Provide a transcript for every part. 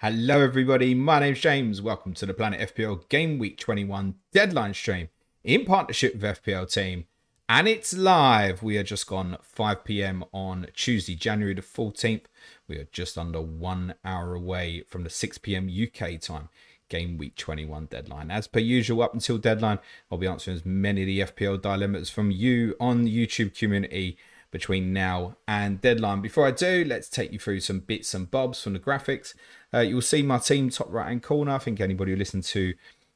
Hello everybody, my name's James. Welcome to the Planet FPL Gameweek 21 Deadline stream in partnership with FPL Team. And it's live. We are just gone 5 p.m. on Tuesday, January the 14th. We are just under 1 hour away from the 6 p.m. UK time. Gameweek 21 Deadline. As per usual, up until deadline, I'll be answering as many of the FPL dilemmas from you on the YouTube community between now and deadline. Before I do, let's take you through some bits and bobs from the graphics. You'll see my team top right hand corner. I think anybody who listened to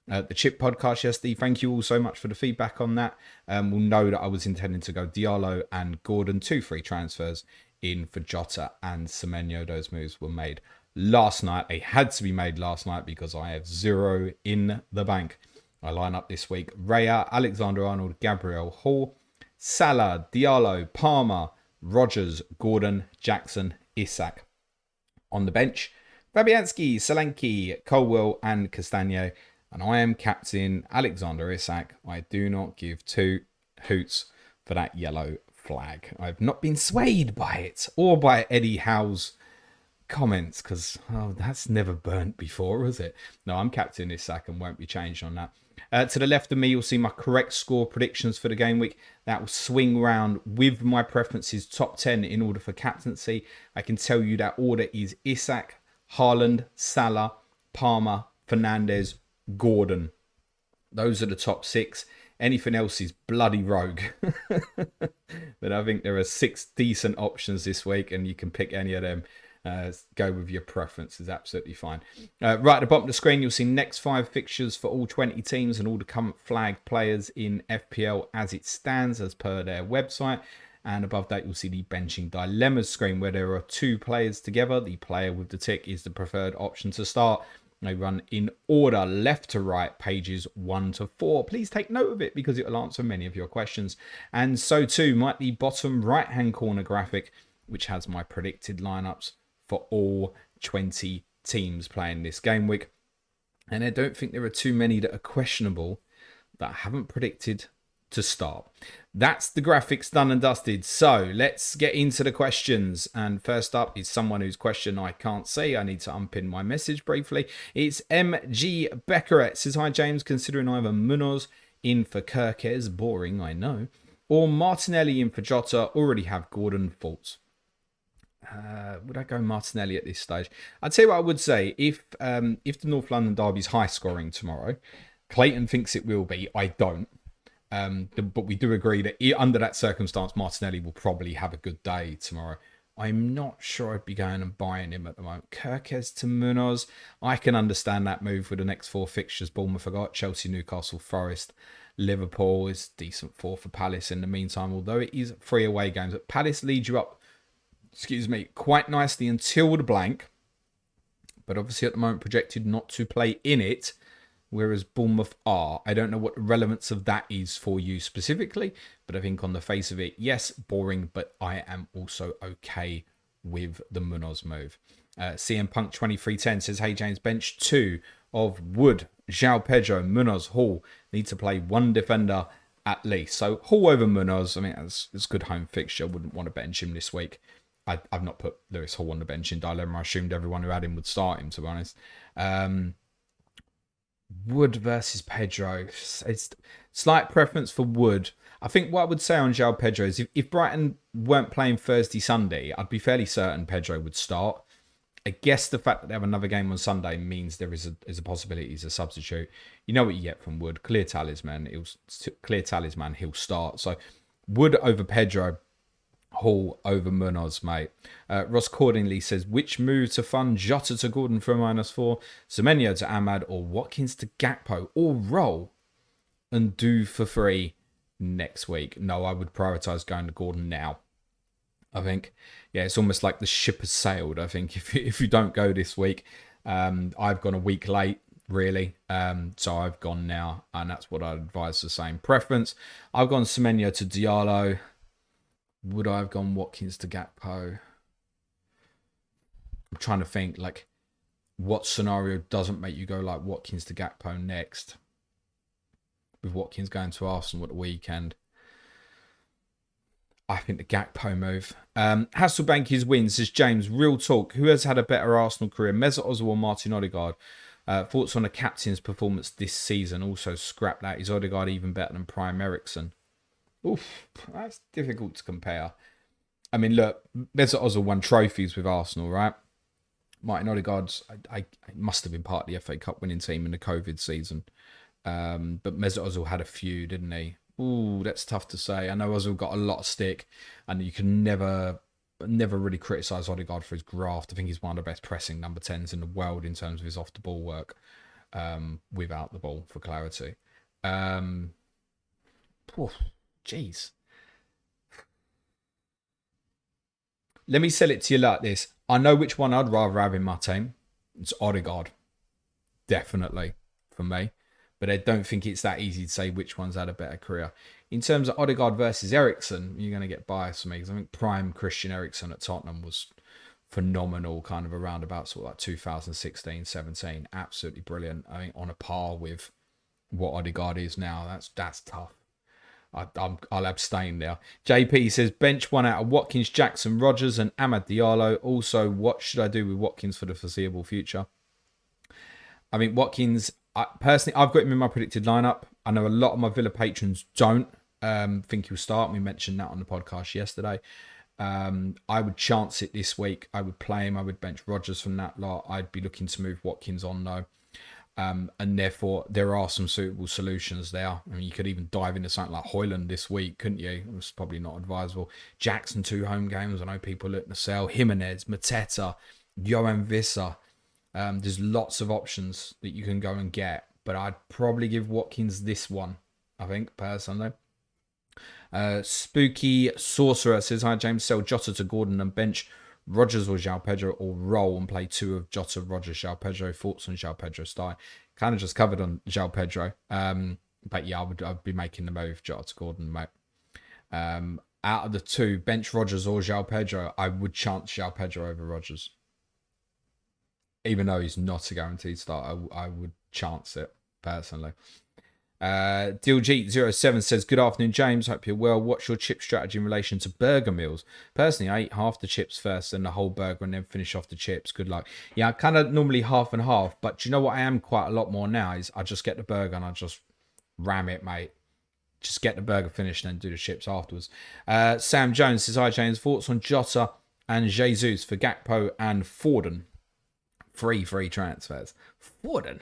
the Chip podcast yesterday, thank you all so much for the feedback on that. Will know that I was intending to go Diallo and Gordon, 2 free transfers in for Jota and Semenyo. Those moves were made last night. They had to be made last night because I have 0 in the bank. I line up this week: Raya, Alexander-Arnold, Gabriel, Hall, Salah, Diallo, Palmer, Rogers, Gordon, Jackson, Isak. On the bench, Fabianski, Solanke, Colwell and Castagno. And I am captain Alexander Isak. I do not give 2 hoots for that yellow flag. I've not been swayed by it or by Eddie Howe's comments because that's never burnt before, has it? No, I'm captain Isak and won't be changed on that. To the left of me, you'll see my correct score predictions for the game week. That will swing round with my preferences top 10 in order for captaincy. I can tell you that order is Isak, Haaland, Salah, Palmer, Fernandes, Gordon. Those are the top 6. Anything else is bloody rogue. But I think there are 6 decent options this week and you can pick any of them. Go with your preference is absolutely fine. Right at the bottom of the screen, you'll see next 5 fixtures for all 20 teams and all the current flag players in FPL as it stands as per their website. And above that, you'll see the benching dilemmas screen where there are 2 players together. The player with the tick is the preferred option to start. They run in order left to right, pages 1 to 4. Please take note of it because it will answer many of your questions. And so too might the bottom right hand corner graphic, which has my predicted lineups for all 20 teams playing this game week. And I don't think there are too many that are questionable that I haven't predicted to start. That's the graphics done and dusted. So let's get into the questions. And first up is someone whose question I can't see. I need to unpin my message briefly. It's MG Beckeret. Says, hi James, considering either Munoz in for Kirkes, boring I know, or Martinelli in for Jota, already have Gordon, thoughts? Would I go Martinelli at this stage? I'd say what I would say, if the North London derby's high scoring tomorrow, Clayton thinks it will be, I don't. But we do agree that under that circumstance, Martinelli will probably have a good day tomorrow. I'm not sure I'd be going and buying him at the moment. Kirkes to Munoz, I can understand that move with the next 4 fixtures. Bournemouth forgot, Chelsea, Newcastle, Forest, Liverpool is decent for Palace in the meantime, although it is 3 away games. But Palace leads you up, quite nicely until the blank. But obviously at the moment projected not to play in it, whereas Bournemouth are. I don't know what the relevance of that is for you specifically, but I think on the face of it, yes, boring, but I am also okay with the Munoz move. CM Punk 2310 says, hey James, bench 2 of Wood, João Pedro, Munoz, Hall need to play 1 defender at least. So Hall over Munoz, I mean, it's a good home fixture. Wouldn't want to bench him this week. I've not put Lewis Hall on the bench in dilemma. I assumed everyone who had him would start him, to be honest. Wood versus Pedro. It's slight preference for Wood. I think what I would say on João Pedro is if Brighton weren't playing Thursday, Sunday, I'd be fairly certain Pedro would start. I guess the fact that they have another game on Sunday means there is a possibility he's a substitute. You know what you get from Wood. Clear talisman. He'll start. So Wood over Pedro. Hall over Munoz, mate. Ross Cordingly says, which move to fund Jota to Gordon for a -4, Semenyo to Ahmad, or Watkins to Gakpo, or roll and do for free next week? No, I would prioritise going to Gordon now. I think, yeah, it's almost like the ship has sailed. I think if you don't go this week, I've gone a week late, really. So I've gone now, and that's what I'd advise the same preference. I've gone Semenyo to Diallo. Would I have gone Watkins to Gakpo? I'm trying to think, like, what scenario doesn't make you go like Watkins to Gakpo next? With Watkins going to Arsenal at the weekend. I think the Gakpo move. Hasselbank wins, says James. Real talk. Who has had a better Arsenal career, Mesut Ozil or Martin Odegaard? Thoughts on the captain's performance this season? Also, scrap that. Is Odegaard even better than Prime Ericsson? Oof, that's difficult to compare. I mean, look, Mesut Ozil won trophies with Arsenal, right? Martin Odegaard's, I must have been part of the FA Cup winning team in the COVID season. But Mesut Ozil had a few, didn't he? Ooh, that's tough to say. I know Ozil got a lot of stick, and you can never really criticise Odegaard for his graft. I think he's one of the best pressing number 10s in the world in terms of his off-the-ball work, without the ball, for clarity. Jeez. Let me sell it to you like this. I know which one I'd rather have in my team. It's Odegaard. Definitely, for me. But I don't think it's that easy to say which one's had a better career. In terms of Odegaard versus Eriksen, you're going to get biased for me, because I think prime Christian Eriksen at Tottenham was phenomenal, kind of around about sort of like 2016, 17. Absolutely brilliant. I think on a par with what Odegaard is now. That's tough. I'll abstain there. JP says bench one out of Watkins, Jackson, Rodgers and Amad Diallo. Also, what should I do with Watkins for the foreseeable future? I mean, Watkins, personally, I've got him in my predicted lineup. I know a lot of my Villa patrons don't think he'll start. We mentioned that on the podcast yesterday. I would chance it this week. I would play him. I would bench Rodgers from that lot. I'd be looking to move Watkins on though. And therefore, there are some suitable solutions there. I mean, you could even dive into something like Højlund this week, couldn't you? It was probably not advisable. Jackson, 2 home games. I know people looking to sell. Jimenez, Mateta, Johan Visser. There's lots of options that you can go and get. But I'd probably give Watkins this one, I think, personally. Spooky Sorcerer says, hi, James. Sell Jota to Gordon and bench Rodgers or João Pedro, or roll and play 2 of Jota, Rodgers, João Pedro. Thoughts on João Pedro style? Kind of just covered on João Pedro. But yeah, I'd be making the move Jota to Gordon, mate. Out of the 2, bench Rodgers or João Pedro, I would chance João Pedro over Rodgers. Even though he's not a guaranteed start, I would chance it, personally. DilG07 says, good afternoon, James. Hope you're well. What's your chip strategy in relation to burger meals? Personally, I eat half the chips first and the whole burger and then finish off the chips. Good luck. Yeah, I kind of normally half and half, but do you know what I am quite a lot more now is I just get the burger and I just ram it, mate. Just get the burger finished and then do the chips afterwards. Sam Jones says, hi, James. Thoughts on Jota and Jesus for Gakpo and Foden? Free transfers. Foden?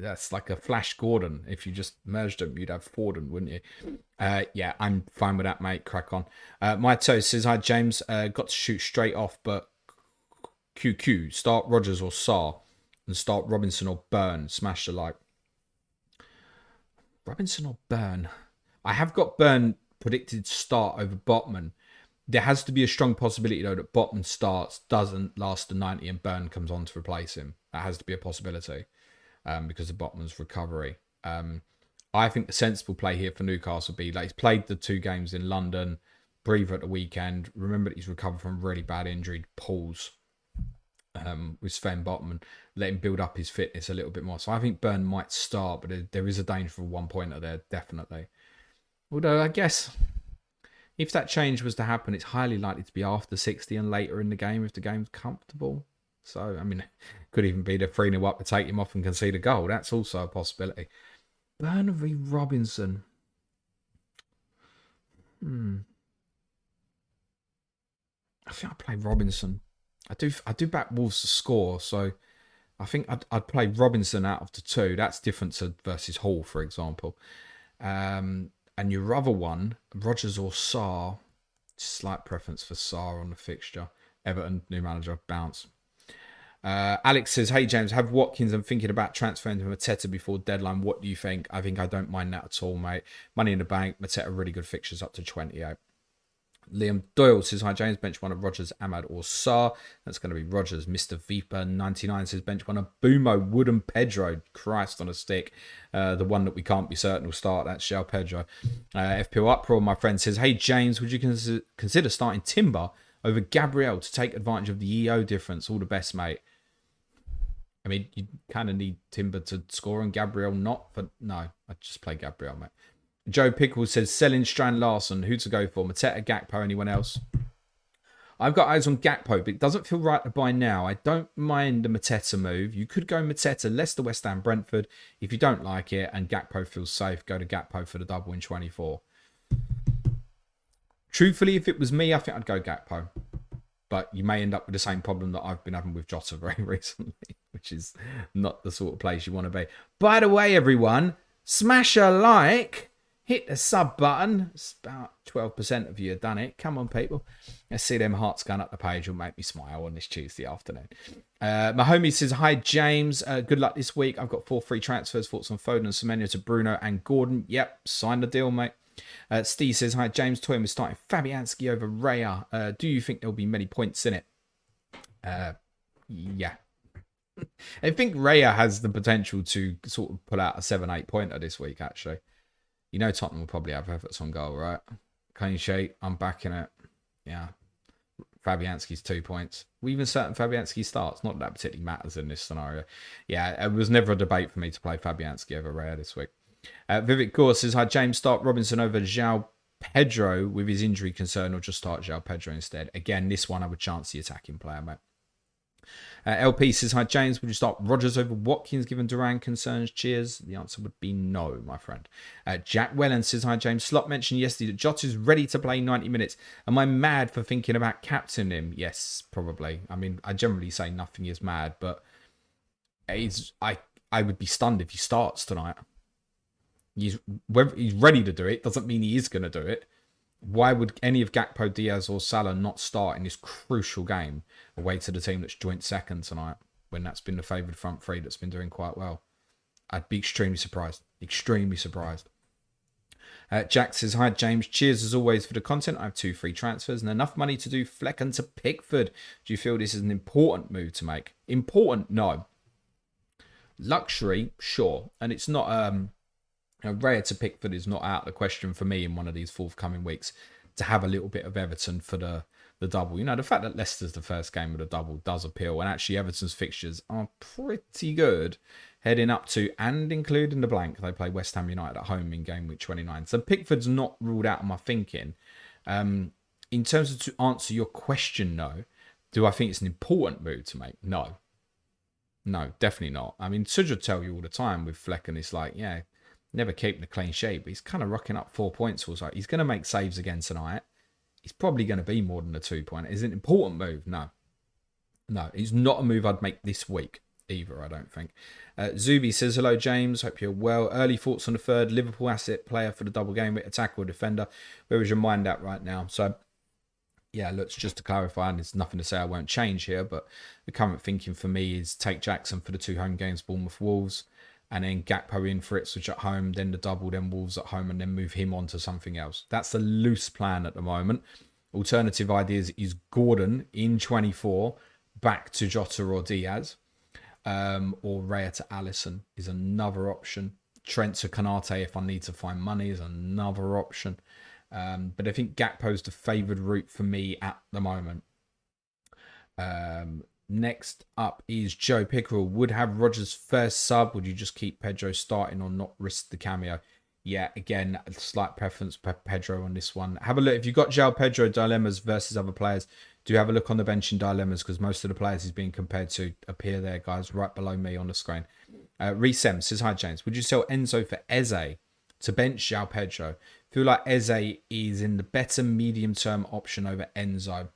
That's like a Flash Gordon. If you just merged them, you'd have Foden, wouldn't you? Yeah, I'm fine with that, mate. Crack on. My toe says, hi, James. Got to shoot straight off, but QQ. Start Rodgers or Sarr and start Robinson or Burn. Smash the like. Robinson or Burn? I have got Burn predicted start over Botman. There has to be a strong possibility, though, that Botman starts, doesn't last the 90 and Burn comes on to replace him. That has to be a possibility. Because of Botman's recovery. I think the sensible play here for Newcastle would be, like, he's played the 2 games in London, breather at the weekend. Remember that he's recovered from really bad injury, pulls with Sven Botman. Let him build up his fitness a little bit more. So I think Burn might start, but there is a danger for 1-pointer there, definitely. Although I guess if that change was to happen, it's highly likely to be after 60 and later in the game if the game's comfortable. So, I mean, could even be the 3-0 up to take him off and concede a goal. That's also a possibility. Burn v Robinson. I think I'd play Robinson. I do back Wolves to score, so I think I'd play Robinson out of the 2. That's different to versus Hall, for example. And your other one, Rodgers or Sarr. Slight preference for Sarr on the fixture. Everton, new manager, bounce. Alex says, hey James, have Watkins and thinking about transferring to Mateta before deadline. What do you think? I think I don't mind that at all, mate. Money in the bank. Mateta really good fixtures up to 28. Liam Doyle says, hi James, bench one of Rodgers, Amad or Sarr. That's going to be Rodgers. Mr. Viper 99 says, bench one of Bumo, Wood and Pedro. Christ on a stick. The one that we can't be certain will start. That's João Pedro. FPL Uproar, my friend, says, hey James, would you consider starting Timber over Gabriel to take advantage of the EO difference? All the best, mate. I mean, you kind of need Timber to score and Gabriel not, but no, I'd just play Gabriel, mate. Joe Pickles says, selling Strand Larson. Who to go for? Mateta, Gakpo, anyone else? I've got eyes on Gakpo, but it doesn't feel right to buy now. I don't mind the Mateta move. You could go Mateta, Leicester, West Ham, Brentford. If you don't like it and Gakpo feels safe, go to Gakpo for the double in 24. Truthfully, if it was me, I think I'd go Gakpo. But you may end up with the same problem that I've been having with Jota very recently, which is not the sort of place you want to be. By the way, everyone, smash a like, hit the sub button. It's about 12% of you have done it. Come on, people. Let's see them hearts going up the page. Will make me smile on this Tuesday afternoon. My homie says, hi, James. Good luck this week. I've got 4 free transfers. Thoughts on Foden and Semenyo to Bruno and Gordon. Yep, sign the deal, mate. Steve says, hi, James. Toying was starting Fabianski over Raya. Do you think there'll be many points in it? Yeah. I think Raya has the potential to sort of pull out a 7-8 pointer this week, actually. You know Tottenham will probably have efforts on goal, right? Clean sheet, I'm backing it. Yeah. Fabianski's 2 points. Even certain Fabianski starts. Not that particularly matters in this scenario. Yeah, it was never a debate for me to play Fabianski over Raya this week. Vivek Gore says, hi, James, start Robinson over João Pedro with his injury concern, or just start João Pedro instead. Again, this one I would chance the attacking player, mate. LP says, hi, James, would you start Rodgers over Watkins given Duran concerns? Cheers. The answer would be no, my friend. Jack Wellen says, hi, James. Slot mentioned yesterday that Jota's ready to play 90 minutes. Am I mad for thinking about captaining him? Yes, probably. I mean, I generally say nothing is mad, but I would be stunned if he starts tonight. Whether he's ready to do it doesn't mean he is going to do it. Why would any of Gakpo, Diaz or Salah not start in this crucial game away to the team that's joint second tonight when that's been the favoured front three that's been doing quite well? I'd be extremely surprised. Extremely surprised. Jack says, hi, James. Cheers as always for the content. I have 2 free transfers and enough money to do Flecken to Pickford. Do you feel this is an important move to make? Important? No. Luxury? Sure. And it's not... Raya to Pickford is not out of the question for me in one of these forthcoming weeks to have a little bit of Everton for the double. You know, the fact that Leicester's the first game of the double does appeal, and actually Everton's fixtures are pretty good heading up to and including the blank. They play West Ham United at home in Gameweek 29. So Pickford's not ruled out of my thinking. In terms of to answer your question, no. Do I think it's an important move to make? No. No, definitely not. I mean, Sudra will tell you all the time with Flecken, it's like, yeah, never keeping a clean sheet, but he's kind of rocking up 4 points or so. He's going to make saves again tonight. He's probably going to be more than a 2 point. Is it an important move? No. No, it's not a move I'd make this week either, I don't think. Zubi says, hello, James. Hope you're well. Early thoughts on the third Liverpool asset player for the double game with attacker or defender. Where is your mind at right now? So, yeah, look, just to clarify, and there's nothing to say I won't change here, but the current thinking for me is take Jackson for the 2 home games, Bournemouth, Wolves, and then Gakpo in for Ipswich at home, then the double, then Wolves at home, and then move him on to something else. That's the loose plan at the moment. Alternative ideas is Gordon in 24, back to Jota or Diaz, or Raya to Alisson is another option. Trent to Kanate if I need to find money is another option. But I think Gakpo's the favoured route for me at the moment. Next up is Joe Pickerel. Would have Rodgers first sub. Would you just keep Pedro starting or not risk the cameo? Yeah, again, a slight preference for Pedro on this one. Have a look. If you've got João Pedro dilemmas versus other players, do have a look on the bench in dilemmas because most of the players he's being compared to appear there, guys, right below me on the screen. Resem says, hi, James. Would you sell Enzo for Eze to bench João Pedro? Feel like Eze is in the better medium-term option over Enzo.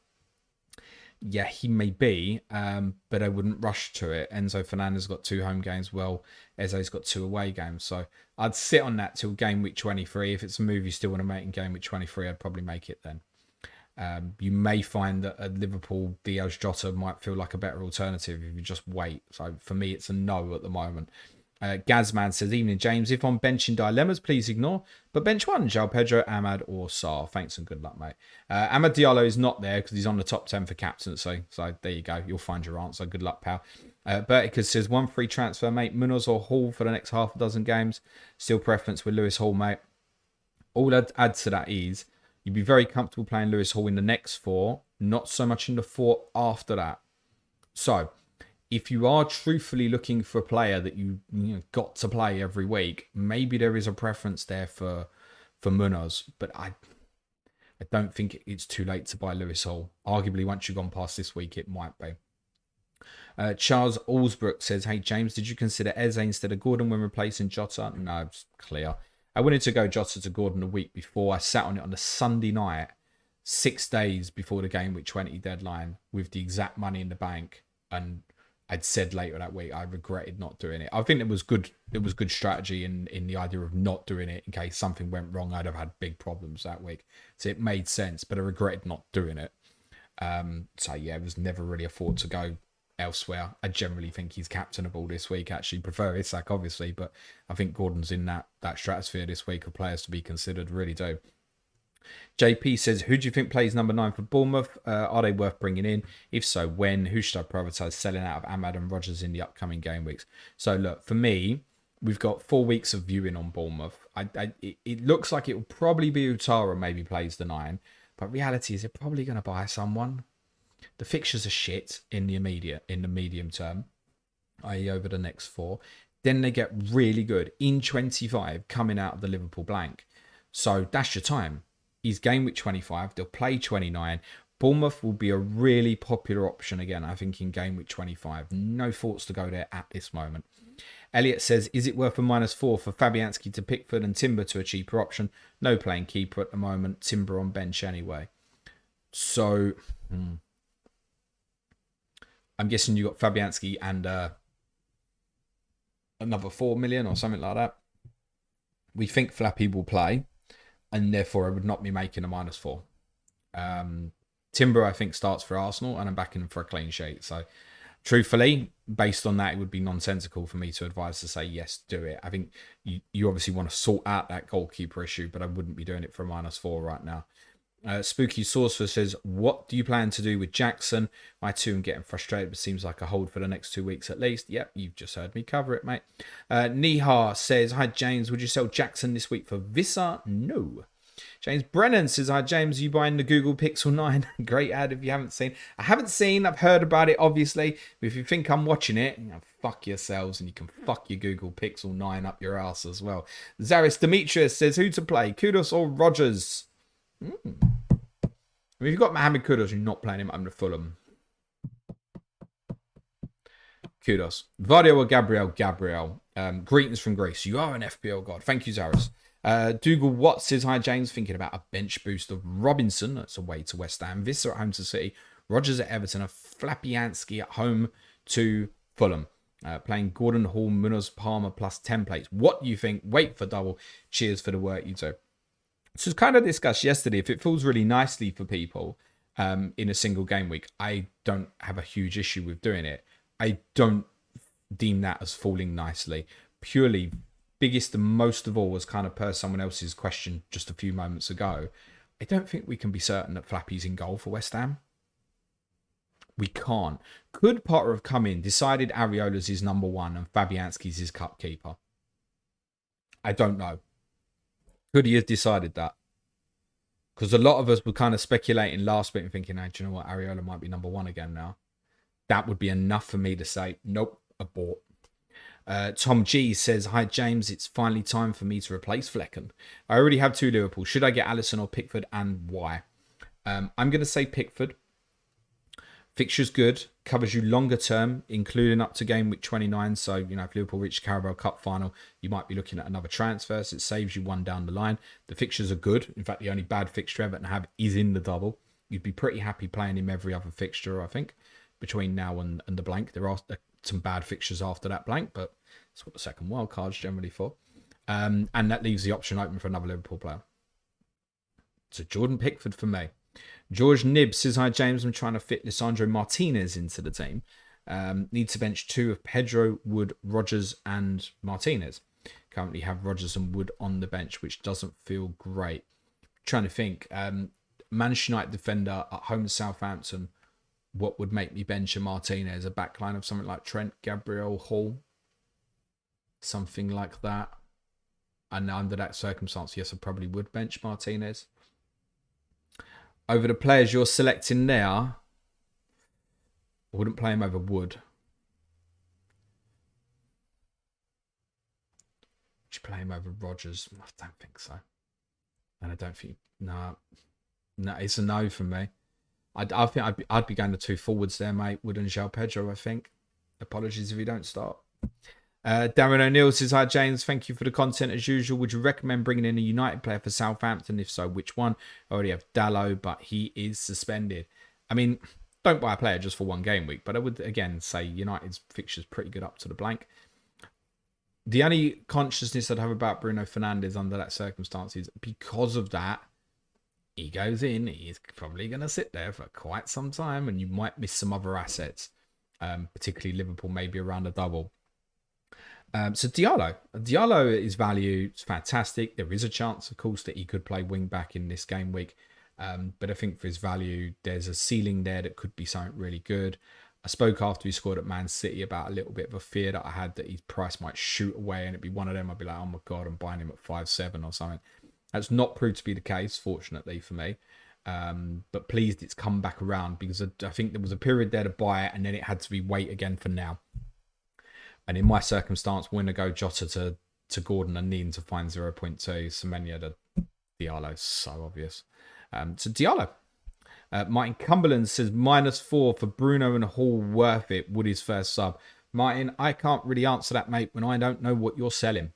Yeah, he may be, but I wouldn't rush to it. Enzo Fernandez got 2 home games. Well, Eze's got 2 away games. So I'd sit on that till game week 23. If it's a move you still want to make in game week 23, I'd probably make it then. You may find that a Liverpool Diaz Jota might feel like a better alternative if you just wait. So for me, it's a no at the moment. Gazman says, evening, James. If I'm benching dilemmas, please ignore. But bench one, João Pedro, Ahmad, or Sarr. Thanks and good luck, mate. Ahmad Diallo is not there because he's on the top 10 for captaincy. So there you go. You'll find your answer. Good luck, pal. Berticus says, 1 free transfer, mate. Munoz or Hall for the next half a dozen games. Still preference with Lewis Hall, mate. All I'd add to that is you'd be very comfortable playing Lewis Hall in the next 4, not so much in the 4 after that. So if you are truthfully looking for a player that you got to play every week, maybe there is a preference there for for Munoz, but I don't think it's too late to buy Lewis Hall. Arguably, once you've gone past this week, it might be. Charles Allsbrook says, hey, James, did you consider Eze instead of Gordon when replacing Jota? No, it's clear. I wanted to go Jota to Gordon a week before. I sat on it on a Sunday night, 6 days before the Gameweek 20 deadline with the exact money in the bank. And I'd said later that week I regretted not doing it. I think it was good. It was good strategy in the idea of not doing it in case something went wrong. I'd have had big problems that week. So it made sense, but I regretted not doing it. So yeah, it was never really a thought to go elsewhere. I generally think he's captainable this week. Actually, prefer Isak obviously, but I think Gordon's in that stratosphere this week of players to be considered. Really do. JP says, who do you think plays number 9 for Bournemouth? Are they worth bringing in? If so, when? Who should I prioritise selling out of Ahmad and Rodgers in the upcoming game weeks? So look, for me, we've got 4 weeks of viewing on Bournemouth. It looks like it will probably be Utara maybe plays the 9, but reality is they're probably going to buy someone. The fixtures are shit in the medium term, i.e. over the next 4. Then they get really good in 25 coming out of the Liverpool blank. So that's your time. Is game week 25. They'll play 29. Bournemouth will be a really popular option again, I think, in game week 25. No thoughts to go there at this moment. Elliot says, is it worth a -4 for Fabianski to Pickford and Timber to a cheaper option? No playing keeper at the moment. Timber on bench anyway. So, I'm guessing you got Fabianski and another 4 million or something like that. We think Flappy will play, and therefore I would not be making a -4. Timber, I think, starts for Arsenal, and I'm backing him for a clean sheet. So, truthfully, based on that, it would be nonsensical for me to advise to say, yes, do it. I think you obviously want to sort out that goalkeeper issue, but I wouldn't be doing it for a -4 right now. Spooky Sorcerer says, what do you plan to do with Jackson? I too am getting frustrated, but seems like a hold for the next 2 weeks at least. Yep, you've just heard me cover it, mate. Nihar says, hi, James. Would you sell Jackson this week for Vissa? No. James Brennan says, hi, James. Are you buying the Google Pixel 9? Great ad if you haven't seen. I haven't seen. I've heard about it, obviously. But if you think I'm watching it, fuck yourselves, and you can fuck your Google Pixel 9 up your ass as well. Zaris Demetrius says, who to play? Kudos or Rodgers? I mean, if you've got Mohamed Kudos, you're not playing him under Fulham. Kudos. Vardio or Gabriel? Gabriel. Greetings from Greece. You are an FPL god. Thank you, Zaris. Dougal Watts says, hi, James. Thinking about a bench boost of Robinson. That's away to West Ham. Visser at home to City. Rodgers at Everton. And Flapianski at home to Fulham. Playing Gordon, Hall, Munoz, Palmer plus templates. What do you think? Wait for double. Cheers for the work you do. So it's kind of discussed yesterday. If it falls really nicely for people in a single game week, I don't have a huge issue with doing it. I don't deem that as falling nicely. Purely, biggest and most of all was kind of per someone else's question just a few moments ago. I don't think we can be certain that Flappy's in goal for West Ham. We can't. Could Potter have come in, decided Areola's his number 1 and Fabianski's his cup keeper? I don't know. Could he have decided that? Because a lot of us were kind of speculating last week and thinking, hey, do you know what? Areola might be number 1 again now. That would be enough for me to say, nope, abort. Tom G says, hi, James. It's finally time for me to replace Flecken. I already have 2 Liverpool. Should I get Alisson or Pickford, and why? I'm going to say Pickford. Fixture's good, covers you longer term, including up to game week 29. So, if Liverpool reach the Carabao Cup final, you might be looking at another transfer. So it saves you one down the line. The fixtures are good. In fact, the only bad fixture Everton have is in the double. You'd be pretty happy playing him every other fixture, I think, between now and the blank. There are some bad fixtures after that blank, but that's what the second wild card's generally for. And that leaves the option open for another Liverpool player. So Jordan Pickford for me. George Nibb says, hi, James. I'm trying to fit Lisandro Martinez into the team. Need to bench 2 of Pedro, Wood, Rodgers, and Martinez. Currently have Rodgers and Wood on the bench, which doesn't feel great. Trying to think. Manchester United defender at home to Southampton. What would make me bench a Martinez? A backline of something like Trent, Gabriel, Hall. Something like that. And under that circumstance, yes, I probably would bench Martinez. Over the players you're selecting there, I wouldn't play him over Wood. Would you play him over Rodgers? I don't think so. And I don't think, no, it's a no from me. I think I'd be going to 2 forwards there, mate. Wood and João Pedro, I think. Apologies if you don't start. Darren O'Neill says, hi, James. Thank you for the content as usual. Would you recommend bringing in a United player for Southampton? If so, which one? I already have Dalot, but he is suspended. I mean, don't buy a player just for one game week, but I would, again, say United's fixture's pretty good up to the blank. The only consciousness I'd have about Bruno Fernandes under that circumstance is because of that, he goes in, he's probably going to sit there for quite some time, and you might miss some other assets, particularly Liverpool, maybe around a double. So Diallo is value. It's fantastic. There is a chance, of course, that he could play wing back in this game week. But I think for his value, there's a ceiling there that could be something really good. I spoke after he scored at Man City about a little bit of a fear that I had that his price might shoot away and it'd be one of them. I'd be like, oh my God, I'm buying him at 5.7 or something. That's not proved to be the case, fortunately for me. But pleased it's come back around because I think there was a period there to buy it and then it had to be wait again for now. And in my circumstance, we're going to go Jota to Gordon and Nean to find 0.2. Semenya to Diallo, so obvious. So Diallo. Martin Cumberland says -4 for Bruno and Hall, worth it. Woody's first sub. Martin, I can't really answer that, mate, when I don't know what you're selling.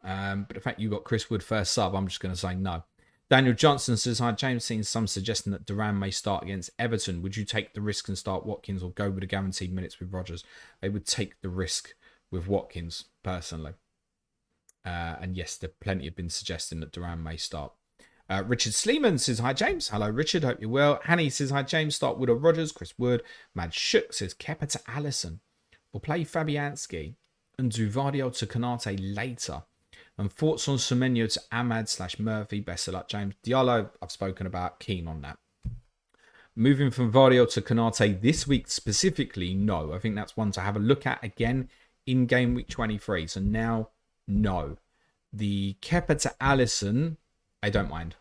But the fact you got Chris Wood first sub, I'm just going to say no. Daniel Johnson says, hi, James, seen some suggesting that Duran may start against Everton. Would you take the risk and start Watkins or go with the guaranteed minutes with Rodgers? I would take the risk with Watkins, personally. And yes, there plenty have been suggesting that Duran may start. Richard Sleeman says, hi, James. Hello, Richard. Hope you're well. Hanny says, hi, James. Start Wood or Rodgers. Chris Wood. Mad Shook says, Kepa to Alisson. Or play Fabianski and do Vardio to Canate later. And thoughts on Semenyo to Ahmad/Murphy. Best of luck, James. Diallo, I've spoken about. Keen on that. Moving from Vardio to Canate this week specifically, no. I think that's one to have a look at again in game week 23. So now, no. The Kepa to Alisson, I don't mind.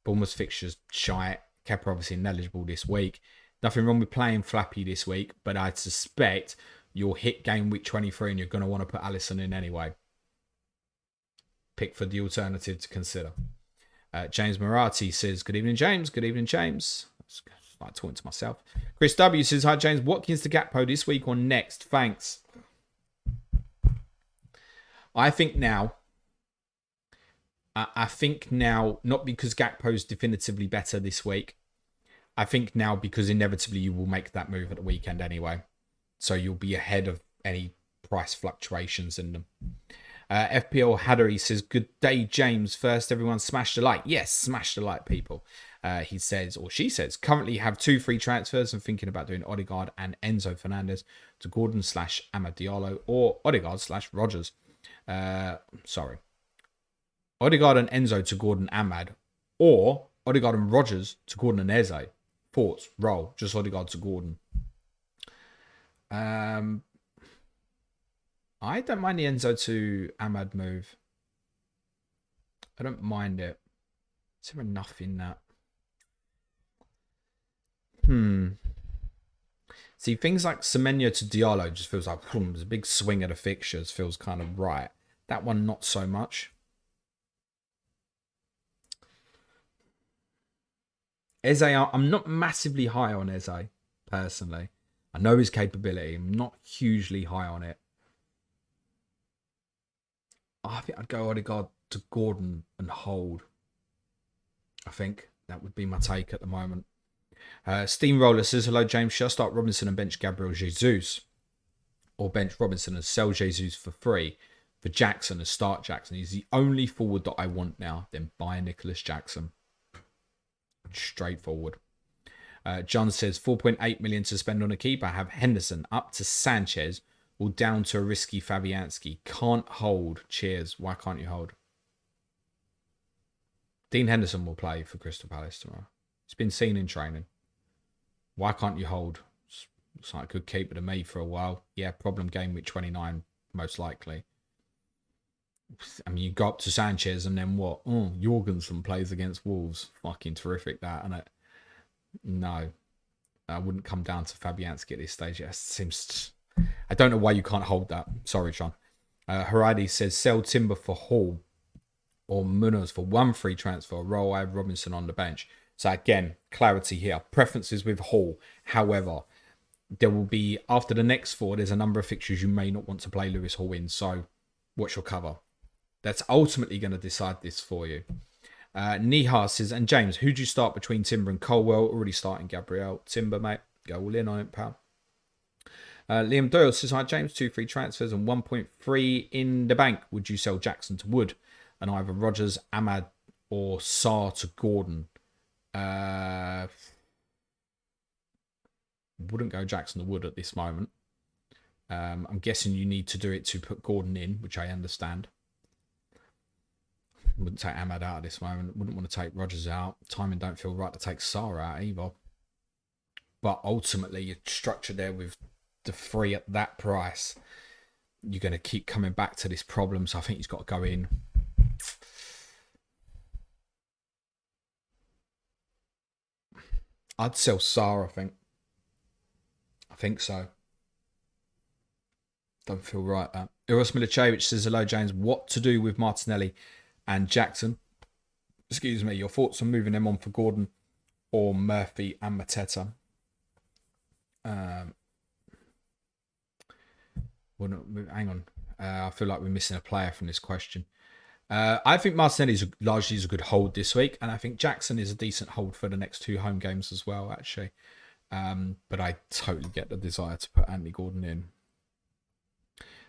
Bournemouth fixtures shy. Kepa obviously ineligible this week. Nothing wrong with playing Flappy this week, but I'd suspect you'll hit game week 23 and you're going to want to put Alisson in anyway. Pick for the alternative to consider. James Marathi says, good evening, James. Good evening, James. It's like talking to myself. Chris W says, hi, James. Watkins to Gakpo this week or next? Thanks. I think now, not because Gakpo's definitively better this week. I think now because inevitably you will make that move at the weekend anyway. So you'll be ahead of any price fluctuations in them. FPL Haddery says, good day, James. First, everyone smash the like. Yes, smash the like, people. He says, or she says, currently have 2 free transfers and thinking about doing Odegaard and Enzo Fernandez to Gordon/Amad Diallo or Odegaard/Rodgers. Odegaard and Enzo to Gordon Ahmad or Odegaard and Rodgers to Gordon and Eze. Thoughts, roll, just Odegaard to Gordon. I don't mind the Enzo to Ahmad move. I don't mind it. Is there enough in that? See, things like Semenyo to Diallo just feels like there's a big swing at the fixtures. Feels kind of right. That one, not so much. Eze, I'm not massively high on Eze, personally. I know his capability. I'm not hugely high on it. I think I'd go Odegaard to Gordon and hold. I think that would be my take at the moment. Steamroller says, hello, James. Should I start Robinson and bench Gabriel Jesus? Or bench Robinson and sell Jesus for free for Jackson and start Jackson? He's the only forward that I want now. Then buy Nicholas Jackson. Straightforward. John says, 4.8 million to spend on a keeper. I have Henderson up to Sanchez or down to a risky Fabianski. Can't hold. Cheers. Why can't you hold? Dean Henderson will play for Crystal Palace tomorrow. It's been seen in training. Why can't you hold? Looks like a good keeper to me for a while. Yeah, problem game with 29, most likely. I mean, you go up to Sanchez and then what? Oh, Jorgensen plays against Wolves. Fucking terrific, that, isn't it? No. I wouldn't come down to Fabianski at this stage. It seems... I don't know why you can't hold that. Sorry, Sean. Haradi says sell Timber for Hall or Munoz for one free transfer. Roll. I have Robinson on the bench. So again, clarity here. Preferences with Hall. However, there will be, after the next 4, there's a number of fixtures you may not want to play Lewis Hall in. So what's your cover? That's ultimately going to decide this for you. Nihar says, and James, who do you start between Timber and Colwell? Already starting Gabriel. Timber, mate. Go all in on it, pal. Liam Doyle says, hi, James. 2 free transfers and 1.3 in the bank. Would you sell Jackson to Wood and either Rogers, Ahmad, or Sarr to Gordon? Wouldn't go Jackson to Wood at this moment. I'm guessing you need to do it to put Gordon in, which I understand. Wouldn't take Ahmad out at this moment. Wouldn't want to take Rogers out. Timing don't feel right to take Sarr out either. But ultimately, you're structured there with the 3 at that price. You're going to keep coming back to this problem. So I think he's got to go in. I'd sell Sarr, I think. I think so. Don't feel right, that. Eros Milicevic says, hello, James. What to do with Martinelli and Jackson? Excuse me. Your thoughts on moving them on for Gordon or Murphy and Mateta? Hang on. I feel like we're missing a player from this question. I think Martinelli is largely a good hold this week, and I think Jackson is a decent hold for the next 2 home games as well, actually. But I totally get the desire to put Anthony Gordon in.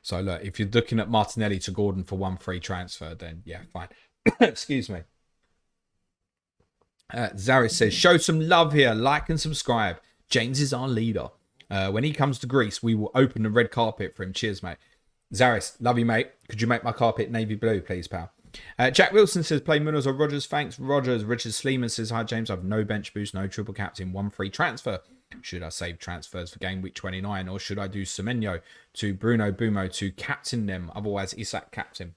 So look, if you're looking at Martinelli to Gordon for 1 free transfer, then yeah, fine. Excuse me. Zaris says, show some love here, like and subscribe. James is our leader. When he comes to Greece, we will open the red carpet for him. Cheers, mate. Zaris, love you, mate. Could you make my carpet navy blue, please, pal? Jack Wilson says, play Munoz or Rogers. Thanks, Rogers. Richard Sleeman says, hi, James. I have no bench boost, no triple captain, 1 free transfer. Should I save transfers for game week 29 or should I do Semenyo to Bruno Bumo to captain them? Otherwise, Isak captain.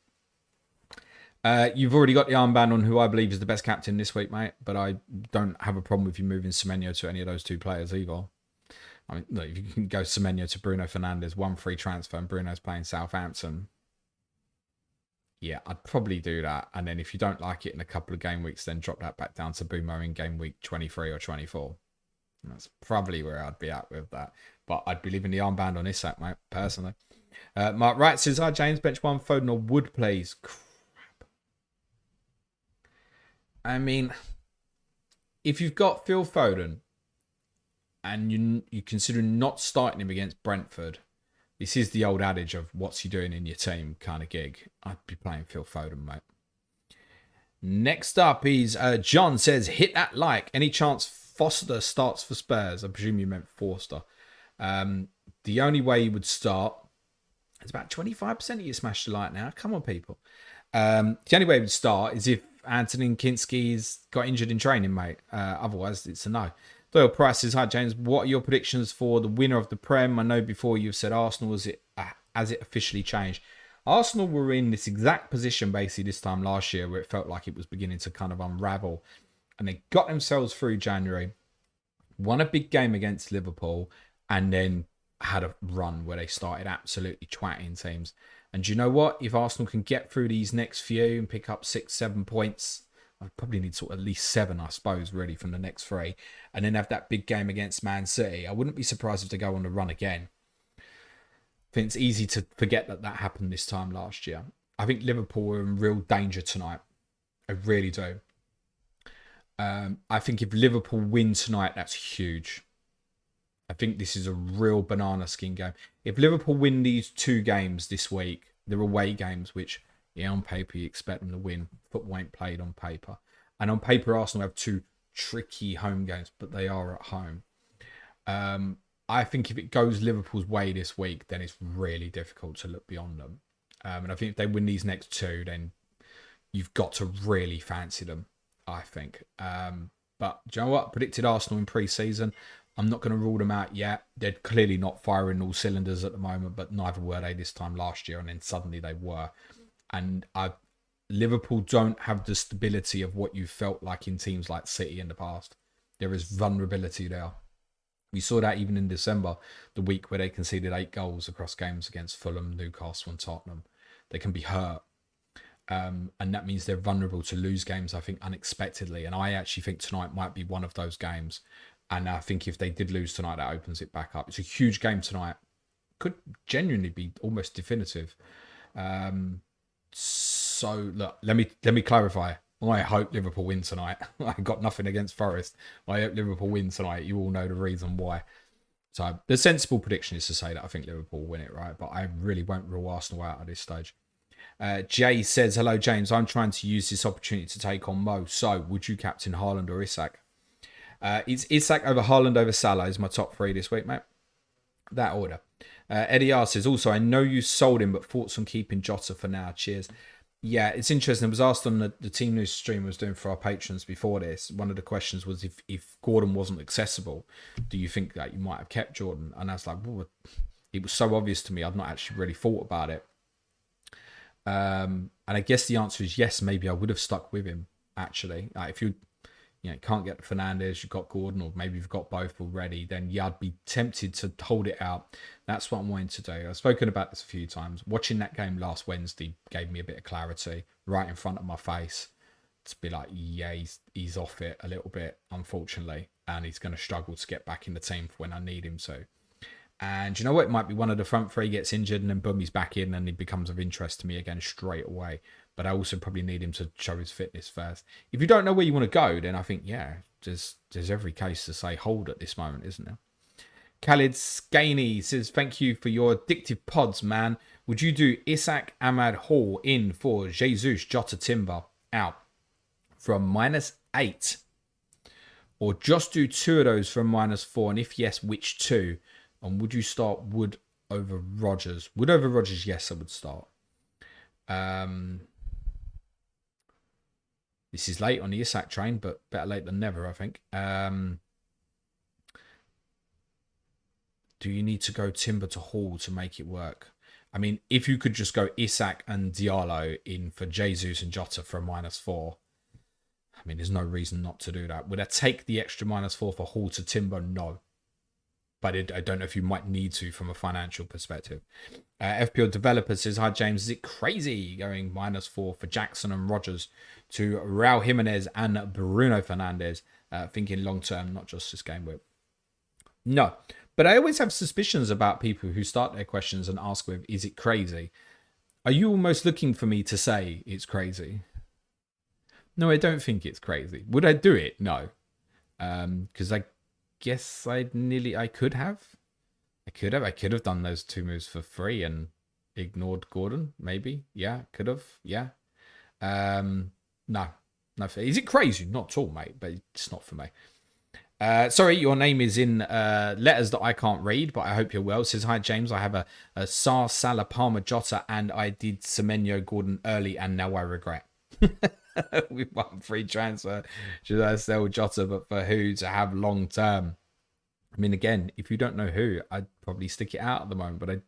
You've already got the armband on who I believe is the best captain this week, mate. But I don't have a problem with you moving Semenyo to any of those 2 players either. I mean, look, if you can go Semenyo to Bruno Fernandes, 1 free transfer, and Bruno's playing Southampton. Yeah, I'd probably do that. And then if you don't like it in a couple of game weeks, then drop that back down to Bumo in game week 23 or 24. That's probably where I'd be at with that. But I'd be leaving the armband on Isak, mate, personally. Mark Wright says, hi, James. Bench 1, Foden or Wood, please. Crap. I mean, if you've got Phil Foden and you consider not starting him against Brentford, this is the old adage of what's he doing in your team kind of gig. I'd be playing Phil Foden, mate. Next up is John says, hit that like. Any chance Foster starts for Spurs? I presume you meant Forster. The only way he would start, it's about 25% of you smashed the like now. Come on, people. The only way he would start is if Anthony Kinski's got injured in training, mate. Otherwise, it's a no. Doyle Price says, hi, James. What are your predictions for the winner of the Prem? I know before you've said Arsenal. Has it officially changed? Arsenal were in this exact position basically this time last year where it felt like it was beginning to kind of unravel. And they got themselves through January, won a big game against Liverpool, and then had a run where they started absolutely twatting teams. And do you know what? If Arsenal can get through these next few and pick up 6-7 points, I probably need sort of at least 7, I suppose, really, from the next 3, and then have that big game against Man City, I wouldn't be surprised if they go on the run again. I think it's easy to forget that happened this time last year. I think Liverpool were in real danger tonight. I really do. I think if Liverpool win tonight, that's huge. I think this is a real banana skin game. If Liverpool win these 2 games this week, they're away games, which, yeah, on paper you expect them to win. Football ain't played on paper. And on paper, Arsenal have 2 tricky home games, but they are at home. I think if it goes Liverpool's way this week, then it's really difficult to look beyond them. And I think if they win these next 2, then you've got to really fancy them, I think. But do you know what? I predicted Arsenal in pre-season. I'm not going to rule them out yet. They're clearly not firing all cylinders at the moment, but neither were they this time last year, and then suddenly they were. And Liverpool don't have the stability of what you felt like in teams like City in the past. There is vulnerability there. We saw that even in December, the week where they conceded 8 goals across games against Fulham, Newcastle and Tottenham. they can be hurt. And that means they're vulnerable to lose games, I think, unexpectedly. And I actually think tonight might be one of those games. And I think if they did lose tonight, that opens it back up. It's a huge game tonight. Could genuinely be almost definitive. So look, let me clarify. I hope Liverpool win tonight. I got nothing against Forest. I hope Liverpool win tonight. You all know the reason why. So the sensible prediction is to say that I think Liverpool will win it, right? But I really won't rule Arsenal out at this stage. Jay says, hello, James. I'm trying to use this opportunity to take on Mo. So would you captain Haaland or Isak? It's Isak over Haaland over Salah is my top 3 this week, mate. That order. Eddie R says, also, I know you sold him, but thoughts on keeping Jota for now. Cheers. Yeah, it's interesting. It was asked on the Team News stream I was doing for our patrons before this. One of the questions was if Gordon wasn't accessible, do you think that you might have kept Jordan? And I was like, well, it was so obvious to me. I'd not actually really thought about it. And I guess the answer is yes, maybe I would have stuck with him, actually. If you can't get Fernandes, you've got Gordon, or maybe you've got both already, then yeah, I'd be tempted to hold it out. That's what I'm wanting to do. I've spoken about this a few times. Watching that game last Wednesday gave me a bit of clarity right in front of my face to be like, yeah, he's off it a little bit, unfortunately, and he's going to struggle to get back in the team for when I need him to. And you know what? It might be one of the front 3 gets injured and then boom, he's back in and he becomes of interest to me again straight away. But I also probably need him to show his fitness first. If you don't know where you want to go, then I think, yeah, there's every case to say hold at this moment, isn't there? Khalid Skaney says, thank you for your addictive pods, man. Would you do Isak, Ahmad, Hall in for Jesus, Jota, Timber out from -8? Or just do 2 of those from -4? And if yes, which 2? And would you start Wood over Rodgers? Wood over Rodgers, yes, I would start. This is late on the Isak train, but better late than never, I think. Do you need to go Timber to Hall to make it work? I mean, if you could just go Isak and Diallo in for Jesus and Jota for a -4, I mean, there's no reason not to do that. Would I take the extra -4 for Hall to Timber? No. But I don't know if you might need to from a financial perspective. FPL Developer says, hi, James. Is it crazy going -4 for Jackson and Rodgers to Raul Jimenez and Bruno Fernandes? Thinking long-term, not just this game week. No. But I always have suspicions about people who start their questions and ask with, is it crazy? Are you almost looking for me to say it's crazy? No, I don't think it's crazy. Would I do it? No. Because I guess I could have. I could have done those 2 moves for free and ignored Gordon, maybe. Yeah, could have. Yeah. No. Is it crazy? Not at all, mate, but it's not for me. Sorry, your name is in letters that I can't read, but I hope you're well. It says, hi, James. I have a Sar, Salah, Palmer, Jota, and I did Semenyo, Gordon early, and now I regret. We want free transfer. Should I sell Jota, but for who to have long term? I mean, again, if you don't know who, I'd probably stick it out at the moment, but I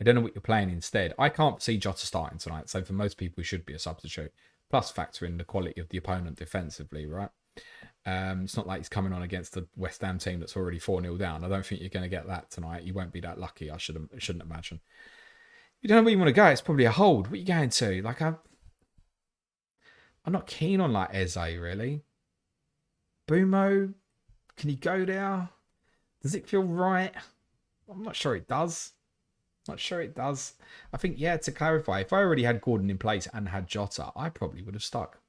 don't know what you're playing instead. I can't see Jota starting tonight, so for most people, he should be a substitute. Plus, factor in the quality of the opponent defensively, right? It's not like he's coming on against the West Ham team that's already 4-0 down. I don't think you're going to get that tonight. You won't be that lucky, I shouldn't imagine. If you don't know where you want to go, it's probably a hold. What are you going to? Like, I'm not keen on like Eze, really. Bumo, can he go there? Does it feel right? I'm not sure it does. I think, yeah, to clarify, if I already had Gordon in place and had Jota, I probably would have stuck.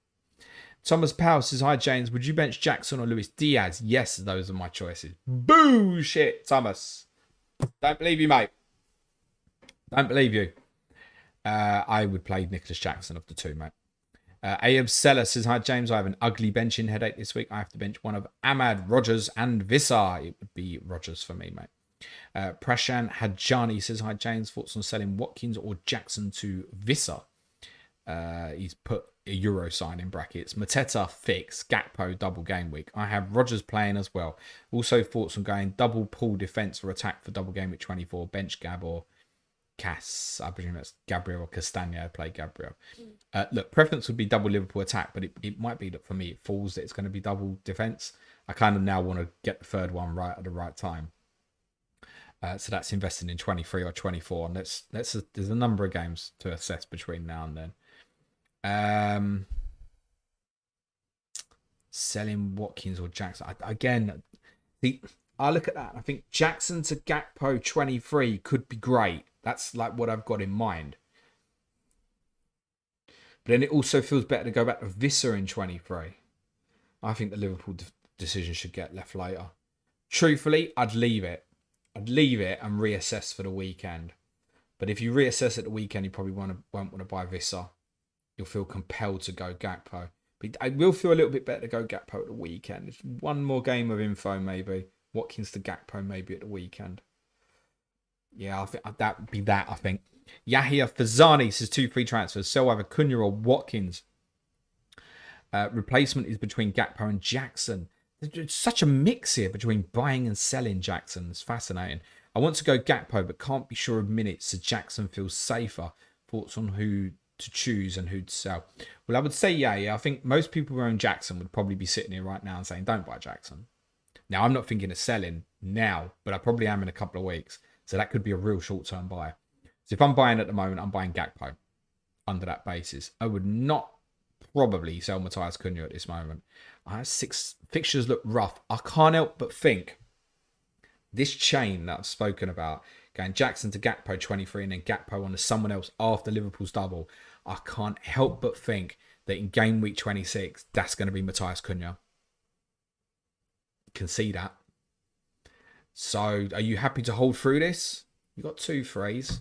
Thomas Powell says, hi, James. Would you bench Jackson or Luis Diaz? Yes, those are my choices. Bullshit, Thomas. Don't believe you, mate. Don't believe you. I would play Nicholas Jackson of the 2, mate. Ayub Seller says, hi, James. I have an ugly benching headache this week. I have to bench one of Ahmad, Rodgers, and Visar. It would be Rodgers for me, mate. Prashan Hadjani says, hi, James. Thoughts on selling Watkins or Jackson to Visar? He's put a Euro sign in brackets. Mateta fix, Gakpo double game week. I have Rodgers playing as well. Also thoughts on going double pull defense or attack for double game week 24. Bench Gab or Cass. I presume that's Gabriel or Castagna. Play Gabriel. Look, preference would be double Liverpool attack, but it might be that for me it falls that it's going to be double defense. I kind of now want to get the third one right at the right time. So that's investing in 23 or 24. And there's a number of games to assess between now and then. Selling Watkins or Jackson. I look at that and I think Jackson to Gakpo 23 could be great. That's like what I've got in mind. But then it also feels better to go back to Visser in 23. I think the Liverpool decision should get left later. Truthfully, I'd leave it. I'd leave it and reassess for the weekend. But if you reassess at the weekend, you probably won't want to buy Visser. You'll feel compelled to go Gakpo. But I will feel a little bit better to go Gakpo at the weekend. It's one more game of info, maybe. Watkins to Gakpo, maybe at the weekend. Yeah, I think that would be that, I think. Yahya Fazani says 2 free transfers. Sell either Cunha or Watkins. Replacement is between Gakpo and Jackson. There's such a mix here between buying and selling Jackson. It's fascinating. I want to go Gakpo, but can't be sure of minutes, so Jackson feels safer. Thoughts on who to choose and who to sell? Well, I would say, yeah. I think most people who own Jackson would probably be sitting here right now and saying, don't buy Jackson. Now, I'm not thinking of selling now, but I probably am in a couple of weeks. So that could be a real short-term buy. So if I'm buying at the moment, I'm buying Gakpo under that basis. I would not probably sell Matthias Cunha at this moment. I have 6 fixtures look rough. I can't help but think this chain that I've spoken about, going Jackson to Gakpo 23 and then Gakpo on to someone else after Liverpool's double, I can't help but think that in game week 26, that's going to be Matthias Cunha. Can see that. So are you happy to hold through this? You got 2 threes.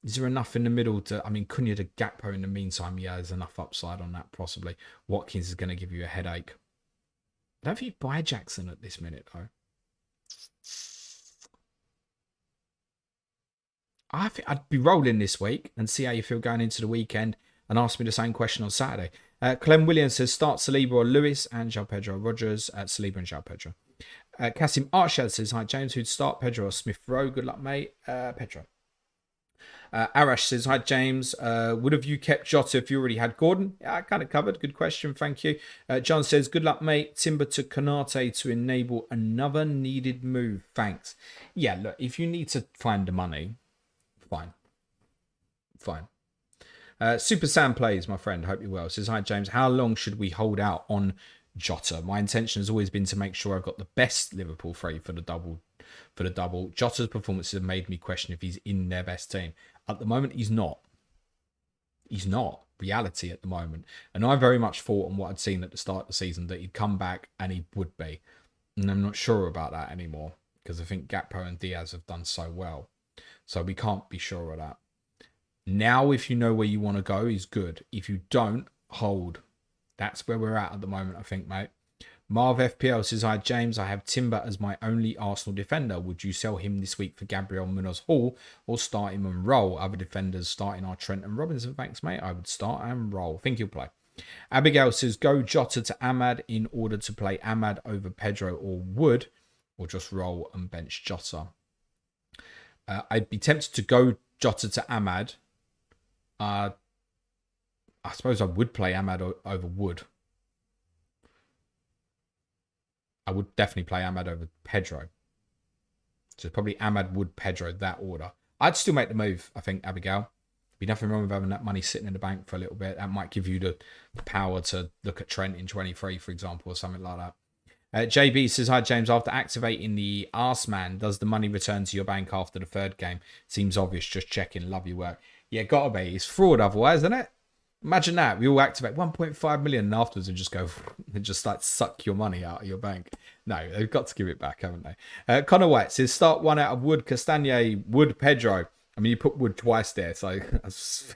Is there enough in the middle to, I mean, Cunha to Gakpo in the meantime? Yeah, there's enough upside on that possibly. Watkins is going to give you a headache. I don't think you buy Jackson at this minute though. I think I'd be rolling this week and see how you feel going into the weekend and ask me the same question on Saturday. Clem Williams says start Saliba or Lewis and João Pedro. Rogers at Saliba and João Pedro. Kasim Arshad says, hi James, who'd start Pedro or Smith Rowe? Good luck, mate. Pedro. Arash says, hi James, would have you kept Jota if you already had Gordon? Yeah, I kind of covered. Good question, thank you. John says, good luck mate, Timber to Konate to enable another needed move, thanks. Yeah, look, if you need to find the money, fine. Super Sam plays, my friend, hope you're well. Says, hi James, how long should we hold out on Jota? My intention has always been to make sure I've got the best Liverpool free for the double. Jota's performances have made me question if he's in their best team. At the moment, he's not. He's not. Reality at the moment. And I very much thought on what I'd seen at the start of the season that he'd come back and he would be. And I'm not sure about that anymore because I think Gakpo and Diaz have done so well. So we can't be sure of that. Now, if you know where you want to go, is good. If you don't, hold. That's where we're at the moment, I think, mate. Marv FPL says, hi James, I have Timber as my only Arsenal defender. Would you sell him this week for Gabriel Munoz Hall or start him and roll? Other defenders starting are Trent and Robinson. Thanks, mate. I would start and roll. Think he'll play. Abigail says, go Jota to Ahmad in order to play Ahmad over Pedro or Wood, or just roll and bench Jota. I'd be tempted to go Jota to Ahmad. I suppose I would play Ahmad over Wood. I would definitely play Ahmad over Pedro. So probably Ahmad, Wood, Pedro, that order. I'd still make the move, I think, Abigail. Be nothing wrong with having that money sitting in the bank for a little bit. That might give you the power to look at Trent in 23, for example, or something like that. JB says, hi James, after activating the Arseman, does the money return to your bank after the 3rd game? Seems obvious, just checking. Love your work. Yeah, gotta be. It's fraud otherwise, isn't it? Imagine that. We all activate 1.5 million and afterwards and just go and just like suck your money out of your bank. No, they've got to give it back, haven't they? Connor White says, start one out of Wood, Castagne, Wood, Pedro. I mean, you put Wood twice there, so it's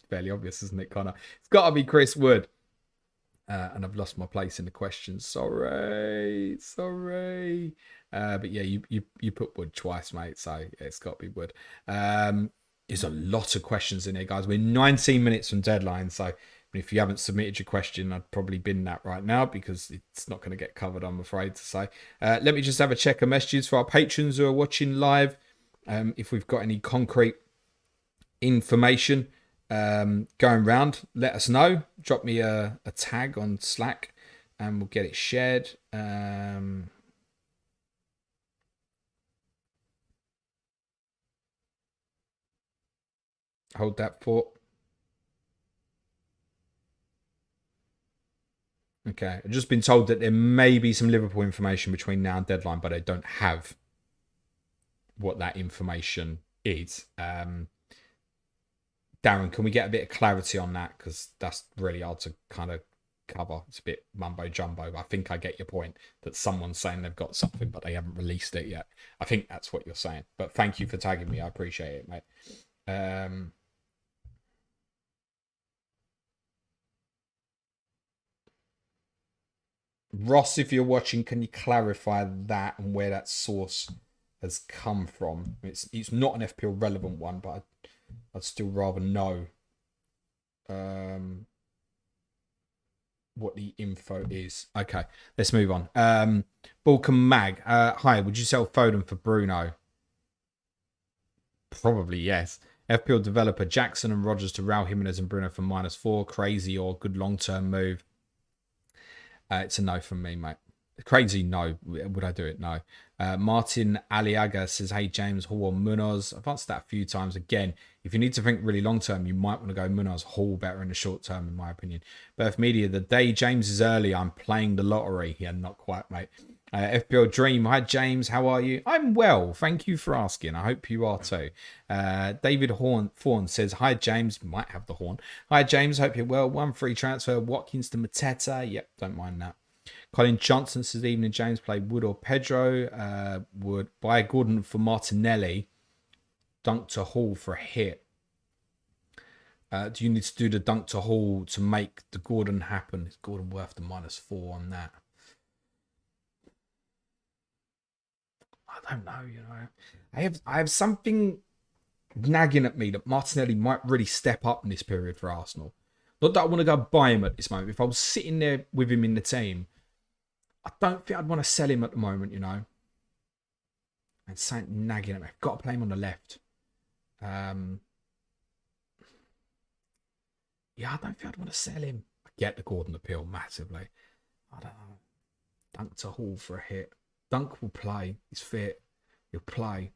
fairly obvious, isn't it, Connor? It's got to be Chris Wood. And I've lost my place in the questions. Sorry. But yeah, you put Wood twice, mate, so yeah, it's got to be Wood. There's a lot of questions in here, guys. We're 19 minutes from deadline, so if you haven't submitted your question, I'd probably bin that right now because it's not going to get covered, I'm afraid to say. Let me just have a check of messages for our patrons who are watching live. If we've got any concrete information going round, let us know. Drop me a tag on Slack and we'll get it shared. Hold that thought. Okay. I've just been told that there may be some Liverpool information between now and deadline, but I don't have what that information is. Darren, can we get a bit of clarity on that? Because that's really hard to kind of cover. It's a bit mumbo jumbo. But I think I get your point that someone's saying they've got something, but they haven't released it yet. I think that's what you're saying. But thank you for tagging me. I appreciate it, mate. Ross, if you're watching, can you clarify that and where that source has come from? It's not an FPL relevant one, but I'd still rather know what the info is. Okay, let's move on. Balkan Mag, hi, would you sell Foden for Bruno? Probably yes. FPL developer Jackson and Rogers to Raul Jimenez and Bruno for -4. Crazy or good long-term move? It's a no from me, mate. Crazy, no. Would I do it? No. Martin Aliaga says, hey, James, Hall or Munoz? I've answered that a few times. Again, if you need to think really long term, you might want to go Munoz. Hall better in the short term, in my opinion. Birth Media, the day James is early, I'm playing the lottery. Yeah, not quite, mate. FPL Dream, hi, James. How are you? I'm well. Thank you for asking. I hope you are too. David Fawn says, hi, James. Might have the horn. Hi, James. Hope you're well. One free transfer. Watkins to Mateta. Yep, don't mind that. Colin Johnson says, evening, James. Play Wood or Pedro. Would buy Gordon for Martinelli. Dunk to Hall for a hit. Do you need to do the dunk to Hall to make the Gordon happen? Is Gordon worth the -4 on that? I don't know, you know. I have something nagging at me that Martinelli might really step up in this period for Arsenal. Not that I want to go buy him at this moment. If I was sitting there with him in the team, I don't think I'd want to sell him at the moment, you know. And something nagging at me. I've got to play him on the left. Yeah, I don't think I'd want to sell him. I get the Gordon appeal massively. I don't know. Dunk to Hall for a hit. Dunk will play. He's fit. He'll play.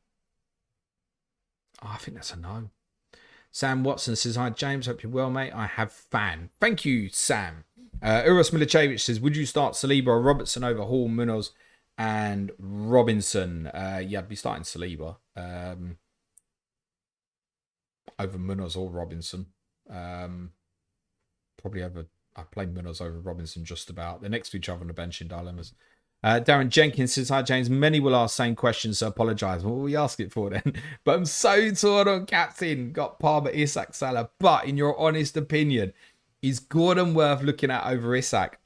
Oh, I think that's a no. Sam Watson says, hi, James. Hope you're well, mate. I have fan. Thank you, Sam. Uros Milicevic says, would you start Saliba or Robertson over Hall, Munoz, and Robinson? Yeah, I'd be starting Saliba over Munoz or Robinson. Probably over. I played Munoz over Robinson just about. They're next to each other on the bench in dilemmas. Darren Jenkins says, hi, James. Many will ask same questions, so apologise. What will we ask it for then? But I'm so torn on captain. Got Palmer, Isak, Salah. But in your honest opinion, is Gordon worth looking at over Isak?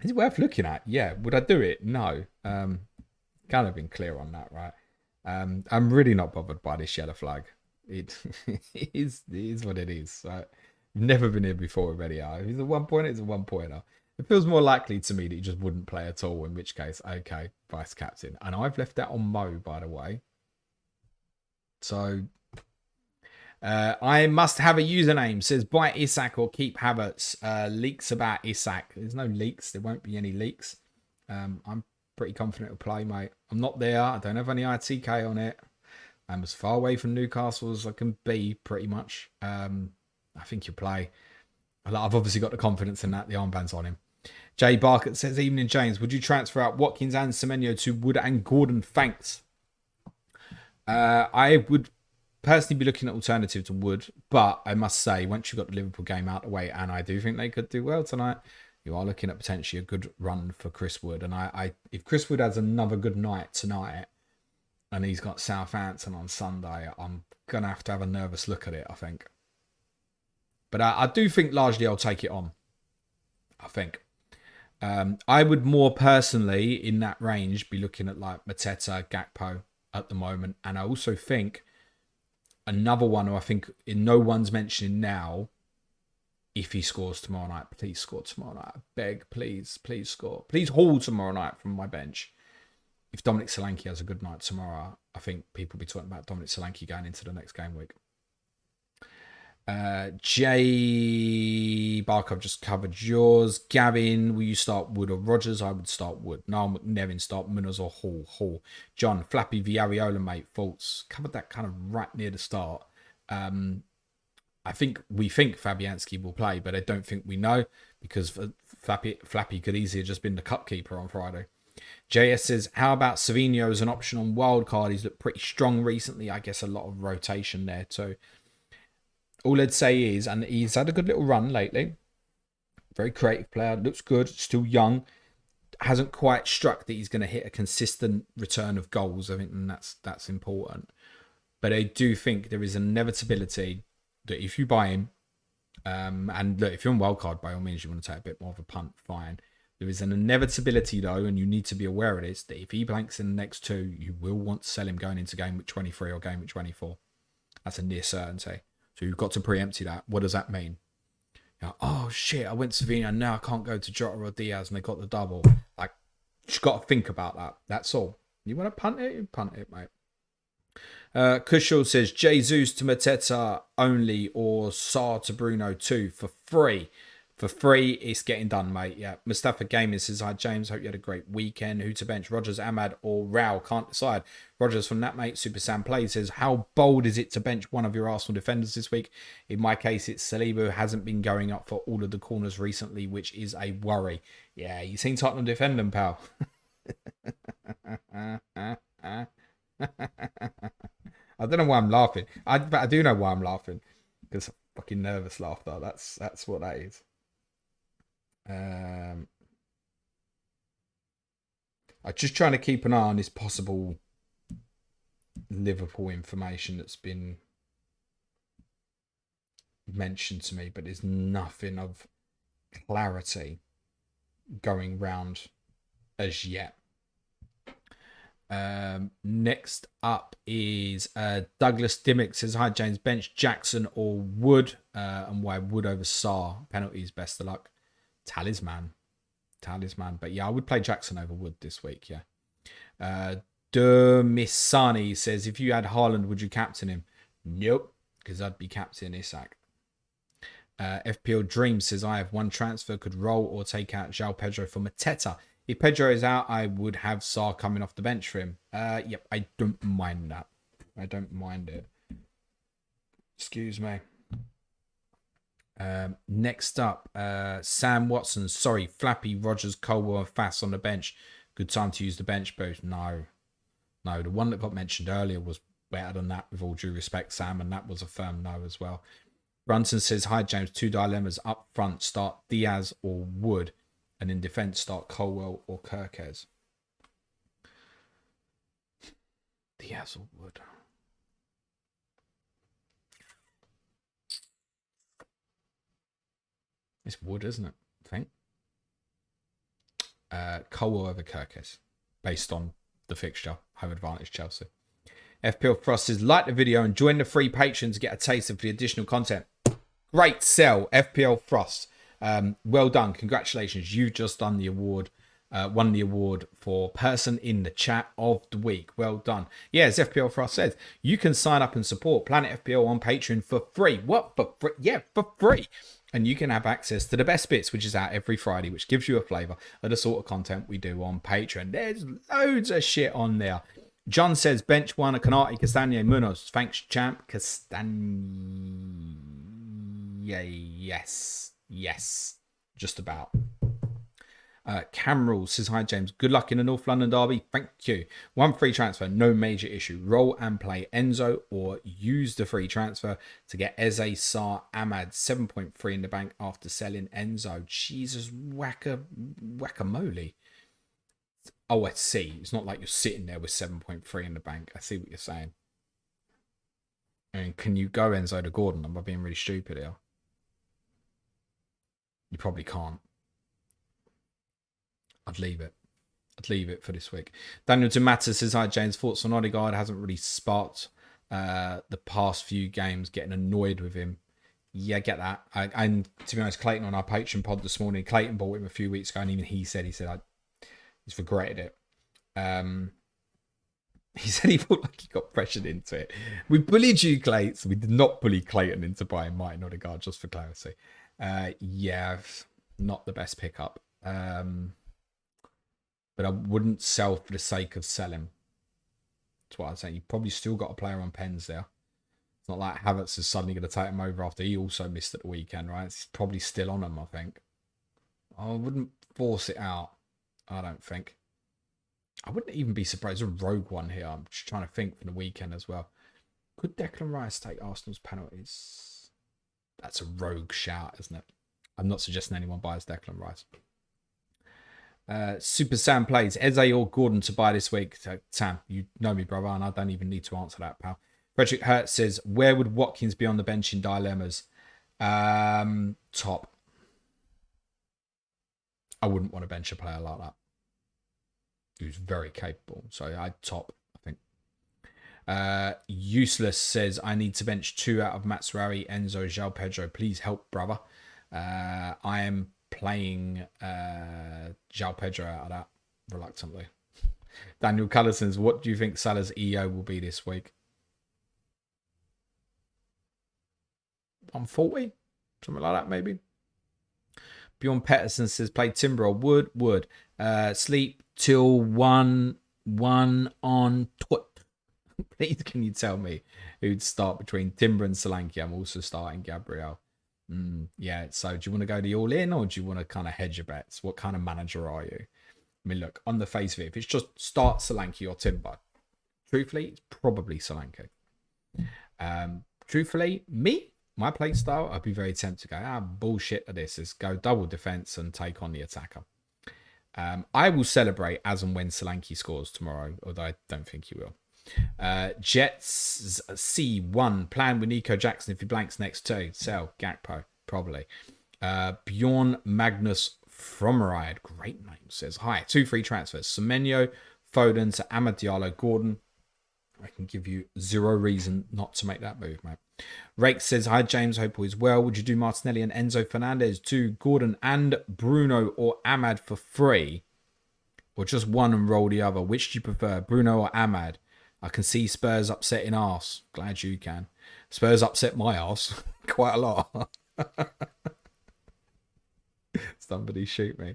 Is it worth looking at? Yeah. Would I do it? No. Kind of been clear on that, right? I'm really not bothered by this yellow flag. It is what it is. So, never been here before with any If it's a 1-pointer, it's a 1-pointer. It feels more likely to me that he just wouldn't play at all, in which case, okay, vice captain. And I've left that on Mo, by the way. So, I must have a username. Says, buy Isak or keep Havertz. Leaks about Isak. There's no leaks. There won't be any leaks. I'm pretty confident it'll play, mate. I'm not there. I don't have any ITK on it. I'm as far away from Newcastle as I can be, pretty much. I think you'll play. I've obviously got the confidence in that. The armband's on him. Jay Barkett says, evening, James. Would you transfer out Watkins and Semenyo to Wood and Gordon? Thanks. I would personally be looking at alternative to Wood, but I must say, once you've got the Liverpool game out of the way, and I do think they could do well tonight, you are looking at potentially a good run for Chris Wood. And if Chris Wood has another good night tonight, and he's got Southampton on Sunday, I'm going to have a nervous look at it, I think. But I do think largely I'll take it on. I think. I would more personally, in that range, be looking at like Mateta, Gakpo at the moment. And I also think another one who I think no one's mentioning now, if he scores tomorrow night, please score tomorrow night. I beg, please score. Please haul tomorrow night from my bench. If Dominic Solanke has a good night tomorrow, I think people will be talking about Dominic Solanke going into the next game week. Jay Barker, I've just covered yours. Gavin, will you start Wood or Rogers? I would start Wood. Niall McNevin, start Munoz or Hall. John, Flappy Villarreola, mate. Faults. Covered that kind of right near the start. I think we think Fabianski will play, but I don't think we know because Flappy could easily have just been the cup keeper on Friday. JS says, how about Savinho as an option on wildcard? He's looked pretty strong recently. I guess a lot of rotation there too. All I'd say is, and he's had a good little run lately. Very creative player. Looks good. Still young. Hasn't quite struck that he's going to hit a consistent return of goals. I think that's important. But I do think there is an inevitability that if you buy him, and look, if you're on wildcard, by all means, you want to take a bit more of a punt, fine. There is an inevitability, though, and you need to be aware of this, that if he blanks in the next two, you will want to sell him going into game week 23 or game week 24. That's a near certainty. So you've got to preempt that. What does that mean? You know, oh, shit, I went to Sevilla, and now I can't go to Jota or Diaz, and they got the double. Like, you've got to think about that. That's all. You want to punt it? You punt it, mate. Kushal says, Jesus to Mateta only or Sarr to Bruno too for free. For free, it's getting done, mate. Yeah. Mustafa Gaming says, hi, James. Hope you had a great weekend. Who to bench? Rogers, Ahmad, or Rao? Can't decide. Rogers from that, mate. Super Sam Play says, how bold is it to bench one of your Arsenal defenders this week? In my case, it's Saliba, who hasn't been going up for all of the corners recently, which is a worry. Yeah, you seen Tottenham defend them, pal. I don't know why I'm laughing. But I do know why I'm laughing. Because fucking nervous laughter. That's what that is. I'm just trying to keep an eye on this possible Liverpool information that's been mentioned to me, but there's nothing of clarity going round as yet. Next up is Douglas Dimmick says, hi James, bench Jackson or Wood, and why Wood over Sarr? Penalties, best of luck. Talisman. But yeah, I would play Jackson over Wood this week. Yeah. Misani says, if you had Haaland, would you captain him? Nope, because I'd be captain Isak. FPL Dream says, I have one transfer, could roll or take out João Pedro for Mateta. If Pedro is out, I would have Sarr coming off the bench for him. Yep, I don't mind that. I don't mind it. Excuse me. Next up, Sam Watson. Sorry, Flappy, Rogers, Colwell, and Fass on the bench. Good time to use the bench boost. No, the one that got mentioned earlier was better than that, with all due respect, Sam, and that was a firm no as well. Brunson says, hi James, two dilemmas up front. Start Diaz or Wood. And in defence, start Colwell or Kirkes. Diaz or Wood. It's Wood, isn't it? I think. Colwell over Kirkes. Based on the fixture. Home advantage Chelsea. FPL Frost says, like the video and join the free Patreon to get a taste of the additional content. Great sell, FPL Frost. Well done. Congratulations. You've just done the award, won the award for person in the chat of the week. Well done. Yeah, as FPL Frost says, you can sign up and support Planet FPL on Patreon for free. What? For free? Yeah, for free. And you can have access to the best bits, which is out every Friday, which gives you a flavour of the sort of content we do on Patreon. There's loads of shit on there. John says, bench one, Canati, Castagne, Munoz. Thanks, champ. Castagne. Yes. Just about. Camrul says, hi, James. Good luck in the North London derby. Thank you. One free transfer, no major issue. Roll and play Enzo or use the free transfer to get Eze, Sarr, Ahmad 7.3 in the bank after selling Enzo. Jesus, whack-a-mole. Oh, I see. It's not like you're sitting there with 7.3 in the bank. I see what you're saying. And can you go Enzo to Gordon? Am I being really stupid here? You probably can't. I'd leave it. For this week. Daniel Tomata says, hi James, thoughts on Odegaard? Hasn't really sparked the past few games, getting annoyed with him. Yeah, I get that. And to be honest, Clayton on our Patreon pod this morning, Clayton bought him a few weeks ago, and even he said he's regretted it. He said he felt like he got pressured into it. We bullied you, Clayton. We did not bully Clayton into buying Martin Odegaard, just for clarity. Yeah, not the best pickup. But I wouldn't sell for the sake of selling. That's what I'm saying. You've probably still got a player on pens there. It's not like Havertz is suddenly going to take him over after he also missed at the weekend, right? It's probably still on him, I think. I wouldn't force it out, I don't think. I wouldn't even be surprised. There's a rogue one here. I'm just trying to think for the weekend as well. Could Declan Rice take Arsenal's penalties? That's a rogue shout, isn't it? I'm not suggesting anyone buys Declan Rice. Super Sam plays Eze or Gordon to buy this week. So, Sam, you know me, brother, and I don't even need to answer that, pal. Frederick Hertz says, where would Watkins be on the bench in dilemmas? Top. I wouldn't want to bench a player like that. Who's very capable. So I'd top, I think. Useless says, I need to bench 2 out of Matsurawi, Enzo, João Pedro. Please help, brother. I am playing João Pedro out of that reluctantly. Daniel Cullerson's, what do you think Salah's EO will be this week? 140? Something like that, maybe. Bjorn Petterson says, play Timber or Wood. Sleep till 1 on twit. Please, can you tell me who'd start between Timber and Solanke? I'm also starting Gabriel. Yeah, so do you want to go the all-in or do you want to kind of hedge your bets? What kind of manager are you? I mean, look, on the face of it, if it's just start Solanke or Timber, truthfully, it's probably Solanke. Truthfully, my play style, I'd be very tempted to go, bullshit at this. Is go double defense and take on the attacker. I will celebrate as and when Solanke scores tomorrow, although I don't think he will. Jets C1 plan with Nico Jackson if he blanks next 2. Sell Gakpo, probably. Bjorn Magnus Frommeride, great name, says, hi, 2 free transfers. Semenyo, Foden to Amad Diallo, Gordon. I can give you 0 reason not to make that move, mate. Rake says, hi, James. Hope all is well. Would you do Martinelli and Enzo Fernandez to Gordon and Bruno or Ahmad for free? Or just one and roll the other? Which do you prefer, Bruno or Ahmad? I can see Spurs upsetting arse. Glad you can. Spurs upset my arse quite a lot. Somebody shoot me.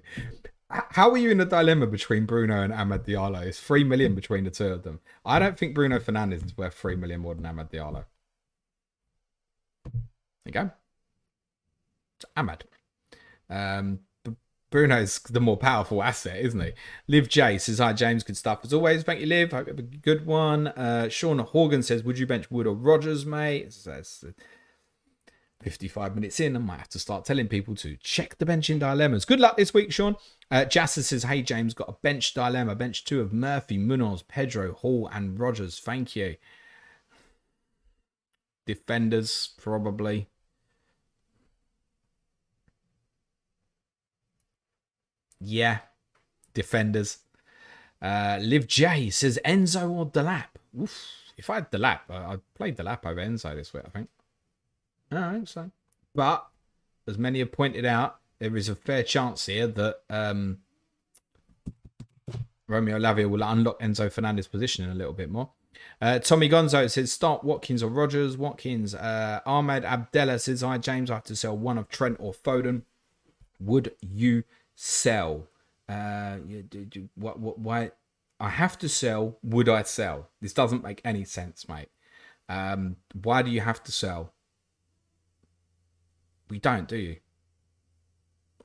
How are you in a dilemma between Bruno and Amad Diallo? It's 3 million between the 2 of them. I don't think Bruno Fernandes is worth 3 million more than Amad Diallo. There you go. It's Amad. Bruno's the more powerful asset, isn't he? Liv J says, hi, James. Good stuff as always. Thank you, Liv. Hope you have a good one. Sean Horgan says, would you bench Wood or Rodgers, mate? That's 55 minutes in. I might have to start telling people to check the benching dilemmas. Good luck this week, Sean. Jasser says, hey, James, got a bench dilemma. Bench 2 of Murphy, Munoz, Pedro, Hall, and Rodgers. Thank you. Defenders, probably. Yeah, defenders. Liv J says Enzo or Delap. Oof. If I had Delap, I'd play Delap over Enzo this week, I think. I think so. But, as many have pointed out, there is a fair chance here that Romeo Lavia will unlock Enzo Fernandez's position in a little bit more. Tommy Gonzo says, start Watkins or Rodgers. Watkins. Ahmed Abdella says, hi, James, I have to sell one of Trent or Foden. Would you sell? Why? I have to sell. Would I sell? This doesn't make any sense, mate. Why do you have to sell? We don't, do you?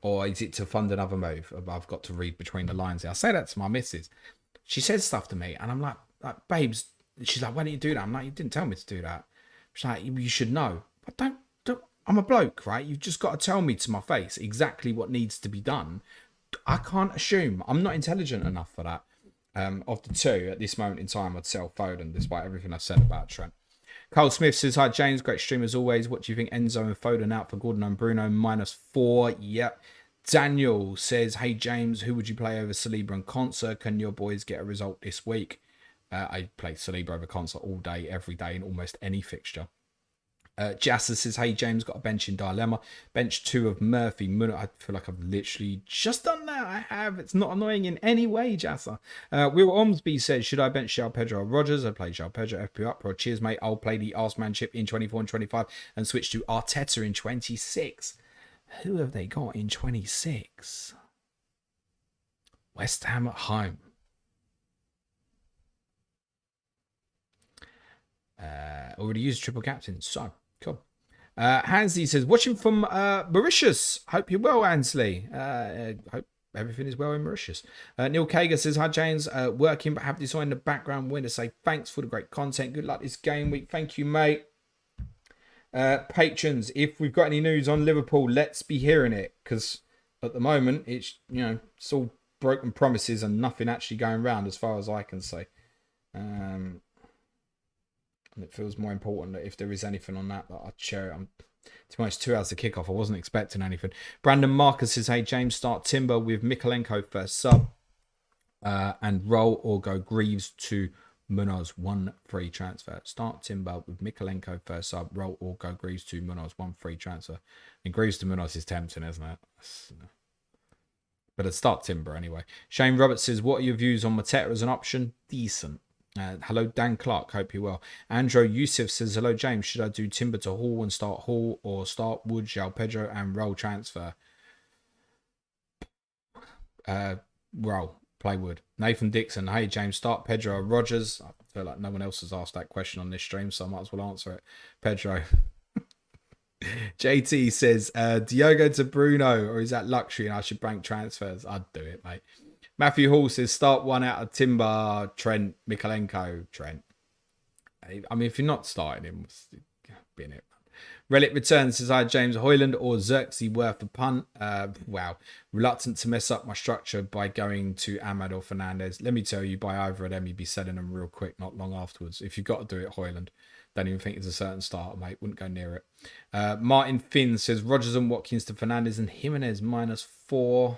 Or is it to fund another move? I've got to read between the lines here. I say that to my missus. She says stuff to me, and I'm like, babes. She's like, why don't you do that? I'm like, you didn't tell me to do that. She's like, you should know. But don't. I'm a bloke, right? You've just got to tell me to my face exactly what needs to be done. I can't assume. I'm not intelligent enough for that. Of the 2, at this moment in time, I'd sell Foden, despite everything I've said about Trent. Carl Smith says, hi, James. Great stream as always. What do you think? Enzo and Foden out for Gordon and Bruno, -4. Yep. Daniel says, hey, James, who would you play over Saliba and Konsa? Can your boys get a result this week? I play Saliba over Konsa all day, every day, in almost any fixture. Jasser says, hey, James, got a bench in dilemma. Bench 2 of Murphy. I feel like I've literally just done that. I have. It's not annoying in any way, Jasser. Will Ormsby says, should I bench João Pedro or Rodgers? I play João Pedro, FPL up. Pro, cheers, mate. I'll play the Arsemanship in 24 and 25 and switch to Arteta in 26. Who have they got in 26? West Ham at home. Already used triple captain. So, cool. Hansley says, watching from Mauritius. Hope you're well, Hansley. Hope everything is well in Mauritius. Neil Kager says, hi, James. Working, but have this on in the background. Want to say thanks for the great content. Good luck this game week. Thank you, mate. Patrons, if we've got any news on Liverpool, let's be hearing it. Because at the moment, it's, it's all broken promises and nothing actually going around as far as I can see. And it feels more important that if there is anything on that I'd share it. To be honest, 2 hours to kick off. I wasn't expecting anything. Brandon Marcus says, hey, James, start Timber with Mikolenko first sub. And roll or go Greaves to Munoz, 1 free transfer. Start Timber with Mikolenko first sub. Roll or go Greaves to Munoz, 1 free transfer. And Greaves to Munoz is tempting, isn't it? But I'd start Timber anyway. Shane Roberts says, what are your views on Mateta as an option? Decent. Hello, Dan Clark. Hope you're well. Andrew Yusuf says, hello, James. Should I do Timber to Hall and start Hall, or start Wood, João Pedro, and roll transfer? Roll. Play Wood. Nathan Dixon. Hey, James. Start Pedro or Rogers. I feel like no one else has asked that question on this stream, so I might as well answer it. Pedro. JT says, Diogo to Bruno, or is that luxury and I should bank transfers? I'd do it, mate. Matthew Hall says, start one out of Timber, Trent, Mikolenko, Trent. I mean, if you're not starting him, be in it. Relic Returns says, hi, James. Hoyland or Xerxes worth a punt? Wow. Reluctant to mess up my structure by going to Ahmad or Fernandez. Let me tell you, by either of them, you'd be selling them real quick, not long afterwards. If you've got to do it, Hoyland. Don't even think it's a certain starter, mate. Wouldn't go near it. Martin Finn says, Rodgers and Watkins to Fernandez and Jimenez -4.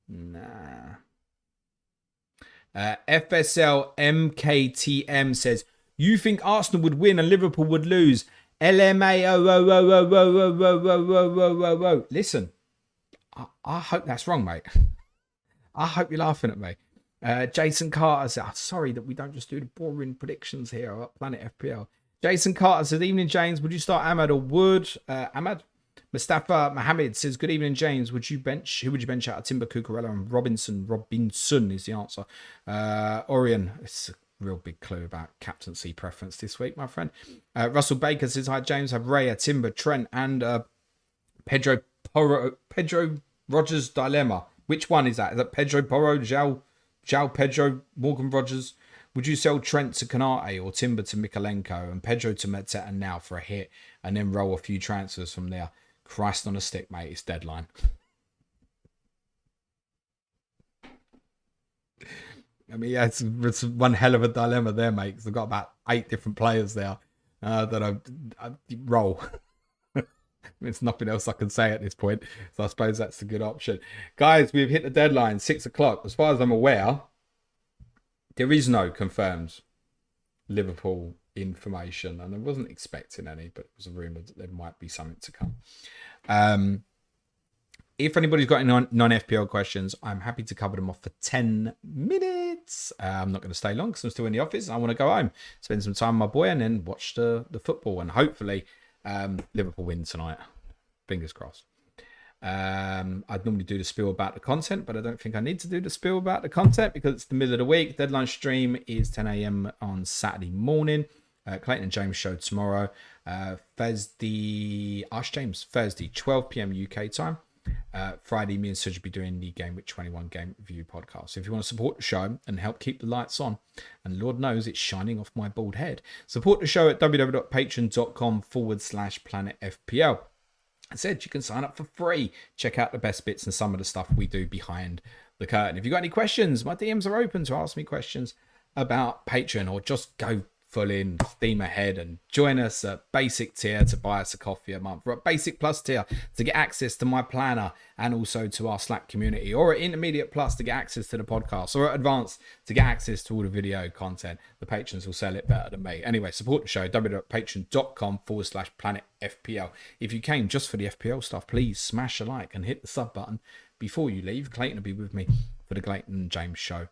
Nah. FSL MKTM says, you think Arsenal would win and Liverpool would lose? LMAO. Listen, I hope that's wrong, mate. I hope you're laughing at me. Jason Carter said, sorry that we don't just do the boring predictions here at Planet FPL. Jason Carter says, evening, James. Would you start Ahmad or Wood? Ahmad? Mustafa Mohammed says, good evening, James. Who would you bench out of Timber, Cucurella and Robinson? Robinson is the answer. Orion, it's a real big clue about captaincy preference this week, my friend. Russell Baker says, hi, James. Have Raya, Timber, Trent, and Pedro Rogers dilemma. Which one is that? Is that Pedro Porro, João Pedro, Morgan Rogers? Would you sell Trent to Canate or Timber to Mikolenko and Pedro to Mateta now for a hit and then roll a few transfers from there? Christ on a stick, mate. It's deadline. I mean, yeah, it's one hell of a dilemma there, mate. Because I've got about 8 different players there that I roll. There's nothing else I can say at this point. So I suppose that's a good option. Guys, we've hit the deadline, 6 o'clock. As far as I'm aware, there is no confirmed Liverpool information, and I wasn't expecting any, but it was a rumour that there might be something to come. If anybody's got any non-FPL questions, I'm happy to cover them off for 10 minutes. I'm not going to stay long because I'm still in the office. I want to go home, spend some time with my boy, and then watch the football, and hopefully Liverpool win tonight. Fingers crossed. I'd normally do the spiel about the content, but I don't think I need to do the spiel about the content because it's the middle of the week. Deadline stream is 10 a.m. on Saturday morning. Clayton and James show tomorrow. Thursday, Ask James, Thursday, 12 p.m. UK time. Friday, me and Serge will be doing the Gameweek 21 game review podcast. So if you want to support the show and help keep the lights on, and Lord knows it's shining off my bald head, support the show at www.patreon.com/planetfpl. I said you can sign up for free. Check out the best bits and some of the stuff we do behind the curtain. If you've got any questions, my DMs are open to ask me questions about Patreon, or just go full in, steam ahead and join us at basic tier to buy us a coffee a month, or at basic plus tier to get access to my planner and also to our Slack community, or at intermediate plus to get access to the podcast, or at advanced to get access to all the video content. The patrons will sell it better than me. Anyway, support the show, www.patreon.com/planetfpl. If you came just for the FPL stuff, please smash a like and hit the sub button before you leave. Clayton will be with me for the Clayton and James show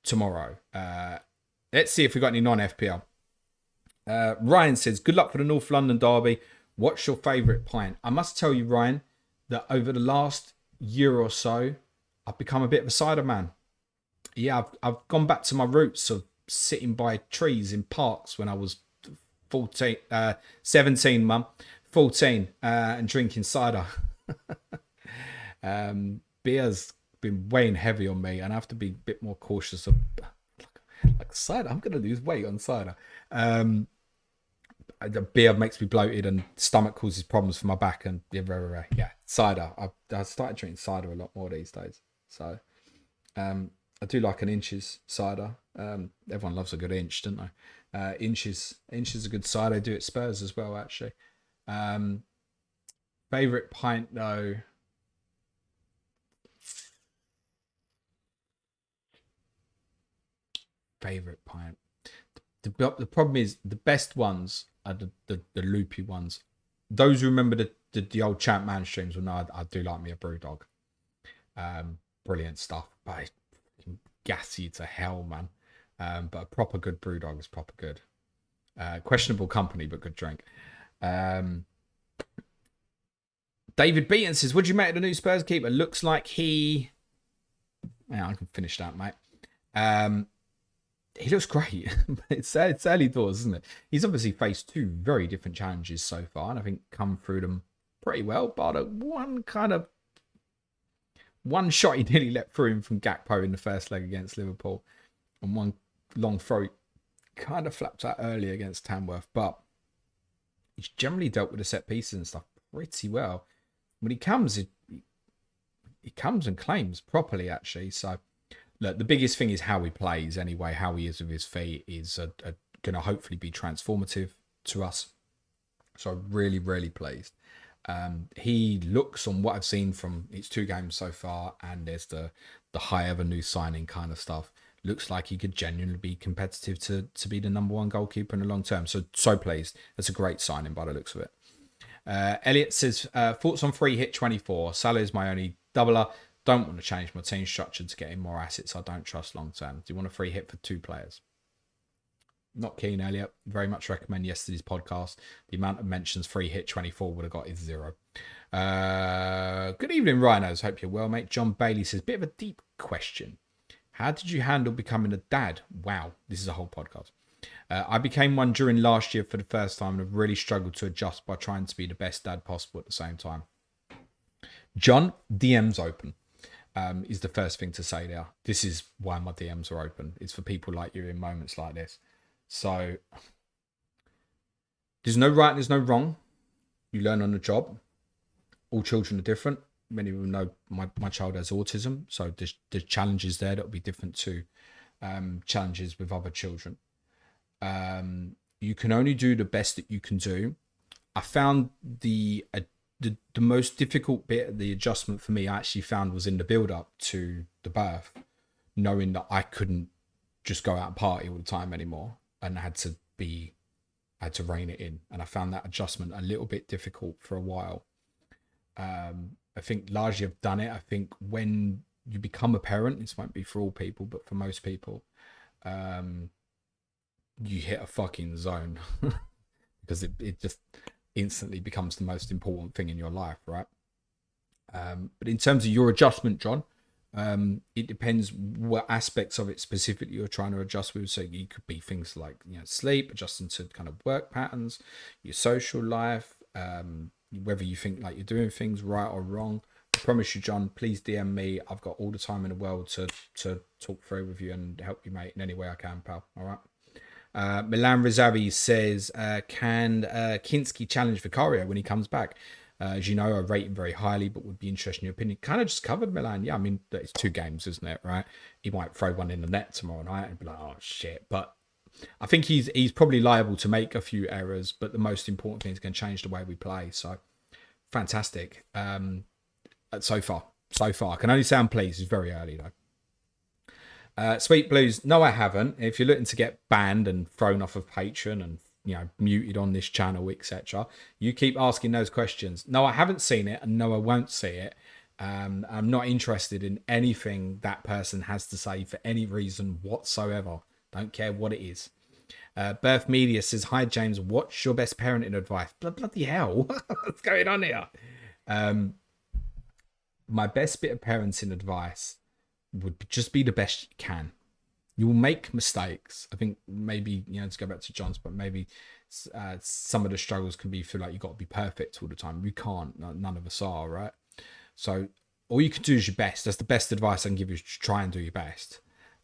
tomorrow. Let's see if we've got any non-FPL. Ryan says, good luck for the North London derby. What's your favourite pint? I must tell you, Ryan, that over the last year or so, I've become a bit of a cider man. Yeah, I've gone back to my roots of sitting by trees in parks when I was 14, 17, mum, 14, and drinking cider. Beer's been weighing heavy on me, and I have to be a bit more cautious of like cider. I'm going to lose weight on cider. The beer makes me bloated, and stomach causes problems for my back. And yeah, cider. I started drinking cider a lot more these days. So I do like an Inches cider. Everyone loves a good Inch, don't they? Inches a good cider. I do at Spurs as well, actually. Favorite pint though. Favorite pint. The problem is the best ones are the loopy ones. Those who remember the old Champ Man streams will know I do like me a Brewdog. Brilliant stuff, but gassy to hell, man. But a proper good Brewdog is proper good. Questionable company, but good drink. David Beaton says, "What do you make of the new Spurs keeper? Looks like he." Yeah, I can finish that, mate. He looks great. It's early doors, isn't it? He's obviously faced two very different challenges so far, and I think come through them pretty well. But one shot he nearly let through him from Gakpo in the first leg against Liverpool, and one long throw kind of flapped out early against Tamworth. But he's generally dealt with the set pieces and stuff pretty well. When he comes, he comes and claims properly, actually. So. Look, the biggest thing is how he plays anyway. How he is with his feet is going to hopefully be transformative to us. So really, really pleased. He looks, on what I've seen from his 2 games so far, and there's the high ever new signing kind of stuff. Looks like he could genuinely be competitive to be the #1 goalkeeper in the long term. So pleased. That's a great signing by the looks of it. Elliot says, thoughts on free hit 24. Salah is my only doubler. Don't want to change my team structure to get in more assets I don't trust long term. Do you want a free hit for 2 players? Not keen, Elliot. Very much recommend yesterday's podcast. The amount of mentions free hit 24 would have got is 0. Good evening, Rhinos. Hope you're well, mate. John Bailey says, bit of a deep question. How did you handle becoming a dad? Wow, this is a whole podcast. I became one during last year for the first time and have really struggled to adjust by trying to be the best dad possible at the same time. John, DM's open. Is the first thing to say there. This is why my DMs are open. It's for people like you in moments like this. So there's no right and there's no wrong. You learn on the job. All children are different. Many of them know my child has autism. So there's challenges there that will be different to challenges with other children. You can only do the best that you can do. I found the most difficult bit of the adjustment for me I actually found was in the build up to the birth, knowing that I couldn't just go out and party all the time anymore and I had to rein it in. And I found that adjustment a little bit difficult for a while. I think largely I've done it. I think when you become a parent, this won't be for all people, but for most people, you hit a fucking zone because it just instantly becomes the most important thing in your life, right? But in terms of your adjustment, John, it depends what aspects of it specifically you're trying to adjust with. So you could be things like, sleep, adjusting to kind of work patterns, your social life, whether you think like you're doing things right or wrong. I promise you, John, please DM me. I've got all the time in the world to talk through with you and help you, mate, in any way I can, pal. All right. Milan Rizavi says, can Kinski challenge Vicario when he comes back? As you know, I rate him very highly, but would be interested in your opinion. Kind of just covered Milan. Yeah, I mean, it's 2 games, isn't it, right? He might throw one in the net tomorrow night and be like, oh, shit. But I think he's probably liable to make a few errors, but the most important thing is going to change the way we play. So, fantastic. So far. I can only say I'm pleased. It's very early, though. Sweet Blues, no, I haven't. If you're looking to get banned and thrown off of Patreon and muted on this channel, etc., you keep asking those questions. No, I haven't seen it, and no, I won't see it. I'm not interested in anything that person has to say for any reason whatsoever. Don't care what it is. Birth Media says, hi James, what's your best parenting advice? Bloody hell, what's going on here? My best bit of parenting advice would just be the best you can. You will make mistakes. I think maybe, to go back to John's, but maybe some of the struggles can be feel like you got to be perfect all the time. We can't. None of us are, right? So all you can do is your best. That's the best advice I can give you, is to try and do your best,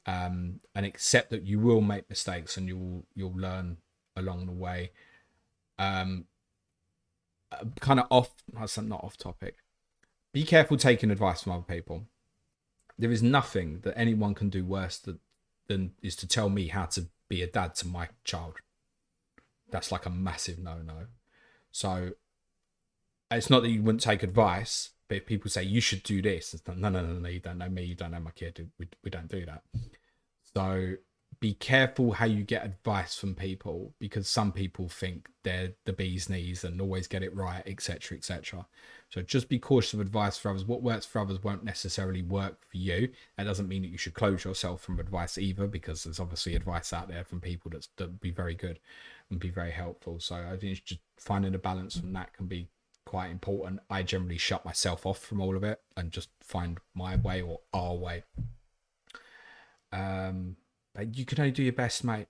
and accept that you will make mistakes and you'll learn along the way. Kind of not off topic. Be careful taking advice from other people. There is nothing that anyone can do worse than is to tell me how to be a dad to my child. That's like a massive no-no. So it's not that you wouldn't take advice, but if people say you should do this, it's no, you don't know me, you don't know my kid. We don't do that. So be careful how you get advice from people, because some people think they're the bee's knees and always get it right, etc., etc. So just be cautious of advice for others. What works for others won't necessarily work for you. That doesn't mean that you should close yourself from advice either, because there's obviously advice out there from people that be very good and be very helpful. So I think it's just finding a balance from that can be quite important. I generally shut myself off from all of it and just find my way or our way. But you can only do your best, mate.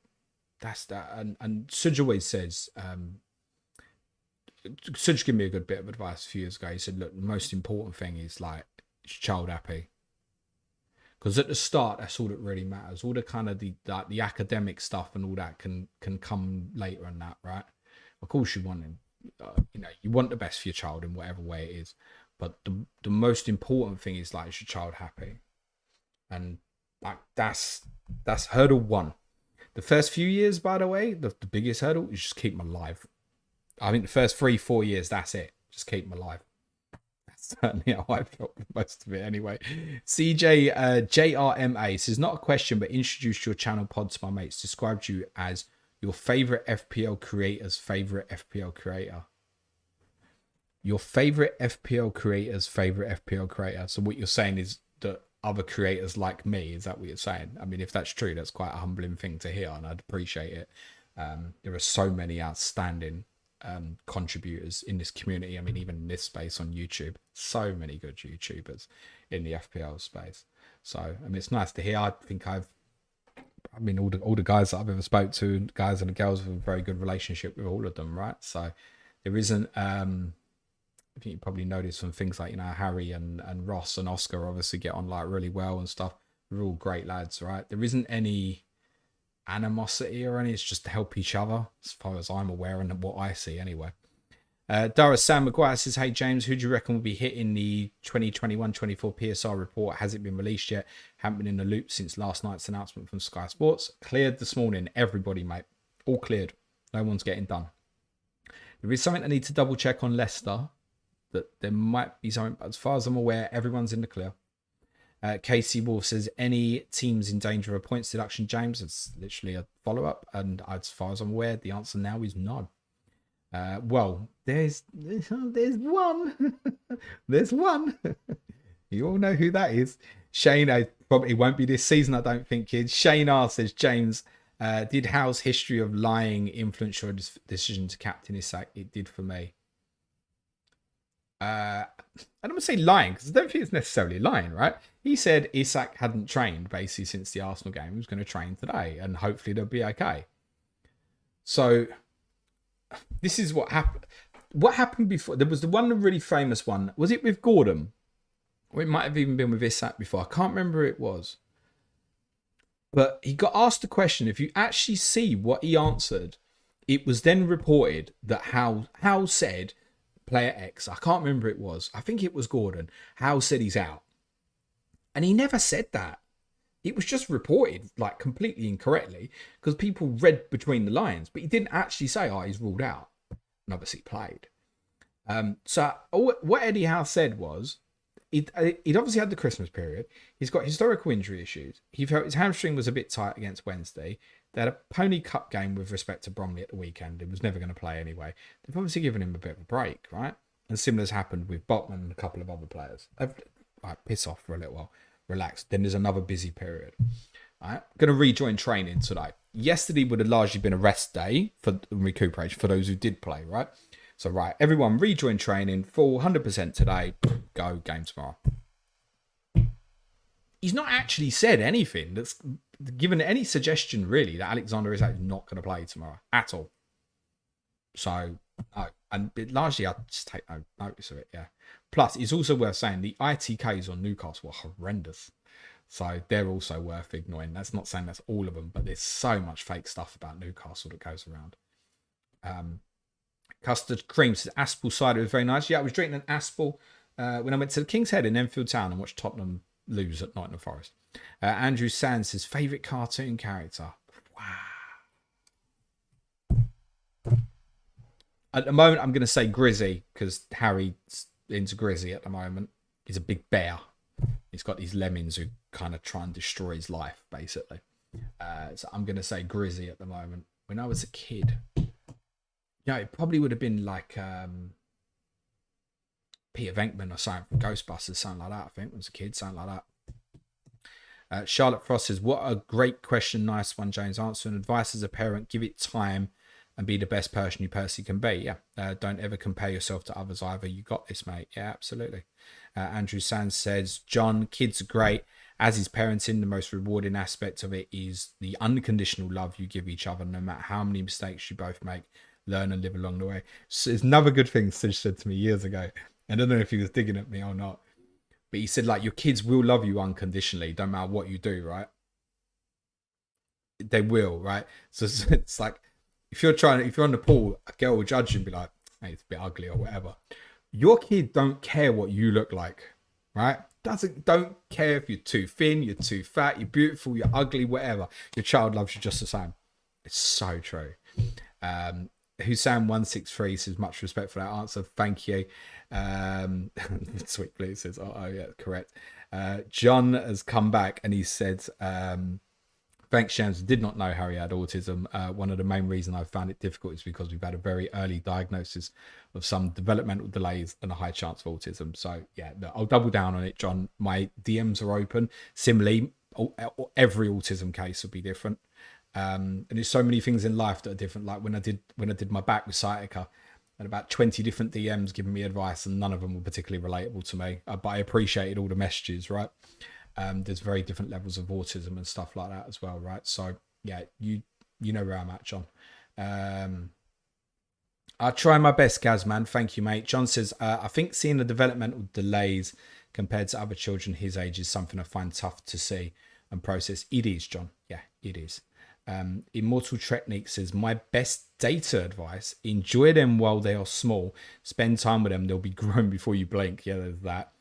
That's that. And Suj always says, Suj gave me a good bit of advice a few years ago. He said, look, the most important thing is like, is your child happy? Because at the start, that's all that really matters. All the kind of the academic stuff and all that can come later on that, right? Of course you want him, you want the best for your child in whatever way it is. But the most important thing is like, is your child happy? And like that's hurdle one. The first few years, by the way, the biggest hurdle is just keep them alive. I think the first 3-4 years, that's it. Just keep them alive. That's certainly how I felt for most of it anyway. CJ JRMA says, not a question, but introduce your channel pod to my mates. Described you as your favorite FPL creator's favorite FPL creator. Your favorite FPL creator's favorite FPL creator. So what you're saying is that other creators like me, is that what you're saying? I mean, if that's true, that's quite a humbling thing to hear, and I'd appreciate it. There are so many outstanding contributors in this community. I mean, even in this space on YouTube, so many good YouTubers in the FPL space. So I mean, it's nice to hear. I think all the guys that I've ever spoke to, guys and the girls, have a very good relationship with all of them, right? So there isn't I think you probably noticed from things like, Harry and Ross and Oscar obviously get on like really well and stuff. They're all great lads, right? There isn't any animosity or any. It's just to help each other, as far as I'm aware and what I see anyway. Dara Sam McGuire says, hey James, who do you reckon will be hitting the 2021-24 PSR report? Has it been released yet? Haven't been in the loop since last night's announcement from Sky Sports. Cleared this morning. Everybody, mate. All cleared. No one's getting done. There is something I need to double check on Leicester. That there might be something, but as far as I'm aware, everyone's in the clear. Casey Wolf says, any teams in danger of points deduction, James? It's literally a follow-up, and as far as I'm aware, the answer now is none. Well, there's one. There's one. You all know who that is. Shane, probably won't be this season, I don't think, kids. Shane R says, James, did Howe's history of lying influence your decision to captain Isak? It did for me. I don't want to say lying, because I don't think it's necessarily lying, right? He said Isak hadn't trained basically since the Arsenal game. He was going to train today, and hopefully they'll be okay. So this is what happened. What happened before? There was the one really famous one. Was it with Gordon? Or it might have even been with Isak before. I can't remember who it was. But he got asked a question. If you actually see what he answered, it was then reported that Howe said, player X, I can't remember who it was. I think it was Gordon. Howe said he's out. And he never said that. It was just reported like completely incorrectly because people read between the lines, but he didn't actually say, oh, he's ruled out. And obviously played. So what Eddie Howe said was, he'd obviously had the Christmas period. He's got historical injury issues. He felt his hamstring was a bit tight against Wednesday. They had a Pony Cup game with respect to Bromley at the weekend. He was never going to play anyway. They've obviously given him a bit of a break, right? And similar has happened with Botman and a couple of other players. Piss off for a little while. Relax. Then there's another busy period. All right? Going to rejoin training today. Yesterday would have largely been a rest day for recuperation for those who did play, right? So, right, everyone rejoin training, full 100% today. Go, game tomorrow. He's not actually said anything that's given any suggestion really that Alexander is actually not going to play tomorrow at all. So, no. And largely I just take no notice of it, yeah. Plus, it's also worth saying the ITKs on Newcastle were horrendous. So they're also worth ignoring. That's not saying that's all of them, but there's so much fake stuff about Newcastle that goes around. Custard cream says Aspel cider was very nice. Yeah, I was drinking an Aspel when I went to the King's Head in Enfield Town and watched Tottenham lose at Nottingham Forest. Andrew Sands says favourite cartoon character. Wow. At the moment, I'm going to say Grizzy because Harry's into Grizzy at the moment. He's a big bear. He's got these lemmings who kind of try and destroy his life, basically. So I'm going to say Grizzy at the moment. When I was a kid, it probably would have been like Peter Venkman or something from Ghostbusters, something like that, I think. When I was a kid, something like that. Charlotte Frost says, what a great question. Nice one, James. Answer and advice as a parent. Give it time and be the best person you personally can be. Yeah. Don't ever compare yourself to others either. You got this, mate. Yeah, absolutely. Andrew Sands says, John, kids are great. As is parenting, the most rewarding aspect of it is the unconditional love you give each other, no matter how many mistakes you both make, learn and live along the way. So it's another good thing Sid said to me years ago. I don't know if he was digging at me or not, but he said, like, your kids will love you unconditionally, don't matter what you do, right? They will, right? So it's like, if you're on the pool, a girl will judge you and be like, hey, it's a bit ugly or whatever. Your kid don't care what you look like, right? Don't care if you're too thin, you're too fat, you're beautiful, you're ugly, whatever. Your child loves you just the same. It's so true. Husam163 says, much respect for that answer. Thank you. Sweet Blue says, oh yeah, correct. John has come back and he said, thanks, James. Did not know Harry had autism. One of the main reasons I found it difficult is because we've had a very early diagnosis of some developmental delays and a high chance of autism. So yeah, I'll double down on it, John. My DMs are open. Similarly, every autism case will be different. And there's so many things in life that are different. Like when I did my back with sciatica, and about 20 different DMs giving me advice, and none of them were particularly relatable to me. But I appreciated all the messages, right? There's very different levels of autism and stuff like that as well, right? So yeah, you know where I'm at, John. I'll try my best, Gazman. Thank you, mate. John says, I think seeing the developmental delays compared to other children his age is something I find tough to see and process. It is, John. Yeah, it is. Immortal Tretnik says, my best data advice, enjoy them while they are small. Spend time with them. They'll be grown before you blink. Yeah, there's that.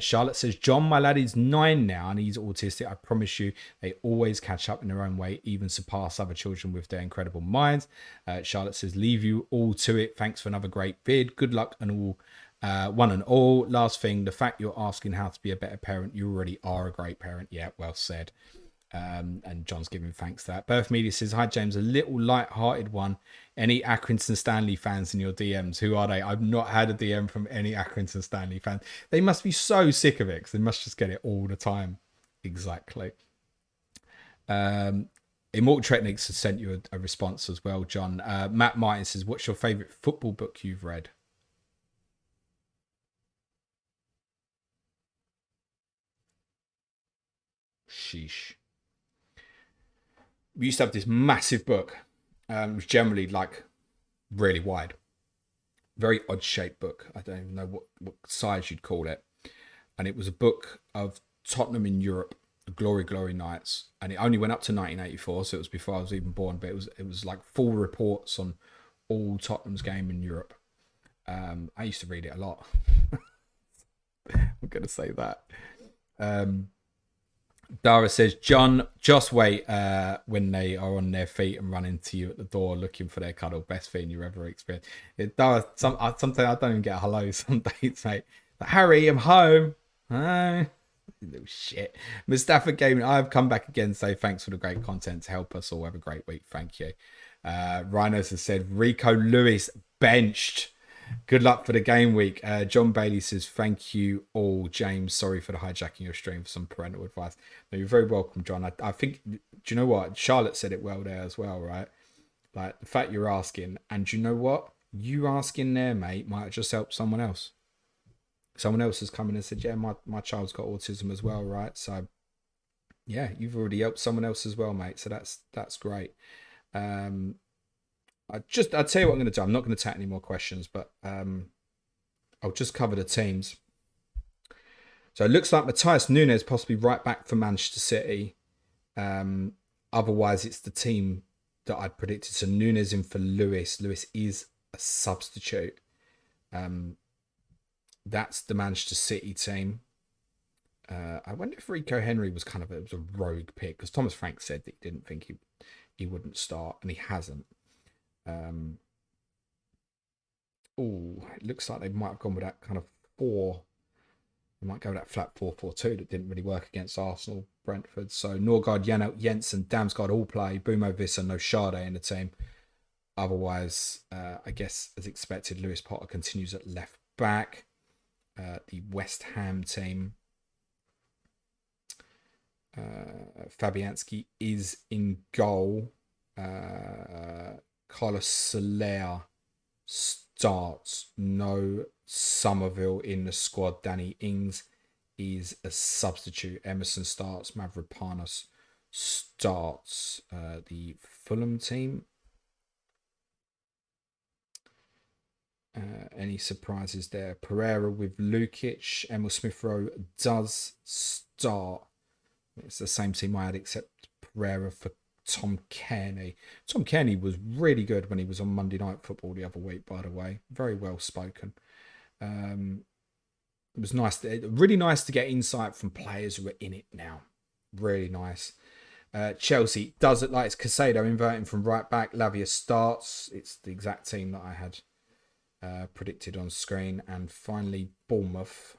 Charlotte says, John, my lad is 9 now and he's autistic. I promise you, they always catch up in their own way, even surpass other children with their incredible minds. Charlotte says, leave you all to it. Thanks for another great vid. Good luck and all, one and all. Last thing, the fact you're asking how to be a better parent, you already are a great parent. Yeah, well said. And John's giving thanks to that. Birth Media says, hi James, a little light-hearted one. Any Accrington Stanley fans in your DMs? Who are they? I've not had a DM from any Accrington Stanley fans. They must be so sick of it because they must just get it all the time. Exactly. Immortal Tretniks has sent you a response as well, John. Matt Martin says, what's your favourite football book you've read? Sheesh. We used to have this massive book. It was generally like really wide. Very odd shaped book. I don't even know what size you'd call it. And it was a book of Tottenham in Europe, Glory, Glory Nights. And it only went up to 1984, so it was before I was even born. But it was like full reports on all Tottenham's game in Europe. I used to read it a lot. I'm going to say that. Dara says, John, just wait when they are on their feet and run into you at the door looking for their cuddle. Best thing you ever experienced. Dara, sometimes I don't even get a hello some days, mate. But Harry, I'm home. Hi. Little shit. Mustafa Gaming, I've come back again to say thanks for the great content to help us all have a great week. Thank you. Rhinos has said, Rico Lewis benched. Good luck for the game week. John Bailey says, thank you all. James, sorry for the hijacking your stream for some parental advice. No, you're very welcome, John. I think, do you know what? Charlotte said it well there as well, right? Like the fact you're asking, and do you know what? You asking there, mate, might just help someone else. Someone else has come in and said, yeah, my child's got autism as well, right? So Yeah, you've already helped someone else as well, mate. So that's great. Um, I'll tell you what I'm going to do. I'm not going to take any more questions, but I'll just cover the teams. So it looks like Matthias Nunes possibly right back for Manchester City. Otherwise, it's the team that I'd predicted. So Nunes in for Lewis. Lewis is a substitute. That's the Manchester City team. I wonder if Rico Henry was it was a rogue pick, because Thomas Frank said that he didn't think he wouldn't start, and he hasn't. It looks like they might have gone with that kind of 4. They might go with that flat 4-4-2 that didn't really work against Arsenal, Brentford. So Norgard, Jensen, Damsgaard all play. Bumo Visser, no Sade in the team. Otherwise, I guess as expected, Lewis Potter continues at left back. The West Ham team. Fabianski is in goal. Carlos Soler starts. No Somerville in the squad. Danny Ings is a substitute. Emerson starts. Mavropanos starts. The Fulham team. Any surprises there? Pereira with Lukic. Emil Smith-Rowe does start. It's the same team I had, except Pereira for Tom Kearney. Tom Kearney was really good when he was on Monday Night Football the other week, by the way. Very well spoken. It was really nice to get insight from players who are in it now. Really nice. Chelsea does it like it's Casado inverting from right back. Lavia starts. It's the exact team that I had predicted on screen. And finally, Bournemouth.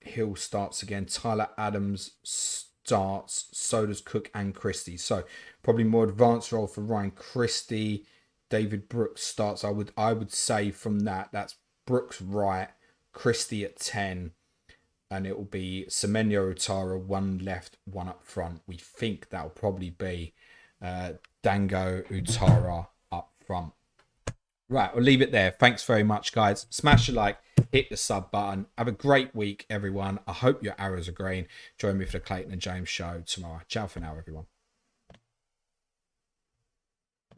Hill starts again. Tyler Adams starts. So does Cook and Christie. So probably more advanced role for Ryan Christie. David Brooks starts. I would say from that's Brooks right, Christie at 10, and it will be Semenyo Utara, 1 left, 1 up front. We think that'll probably be Dango Utara up front. Right, we'll leave it there. Thanks very much, guys. Smash a like, hit the sub button. Have a great week, everyone. I hope your arrows are green. Join me for the Clayton and James show tomorrow. Ciao for now, everyone.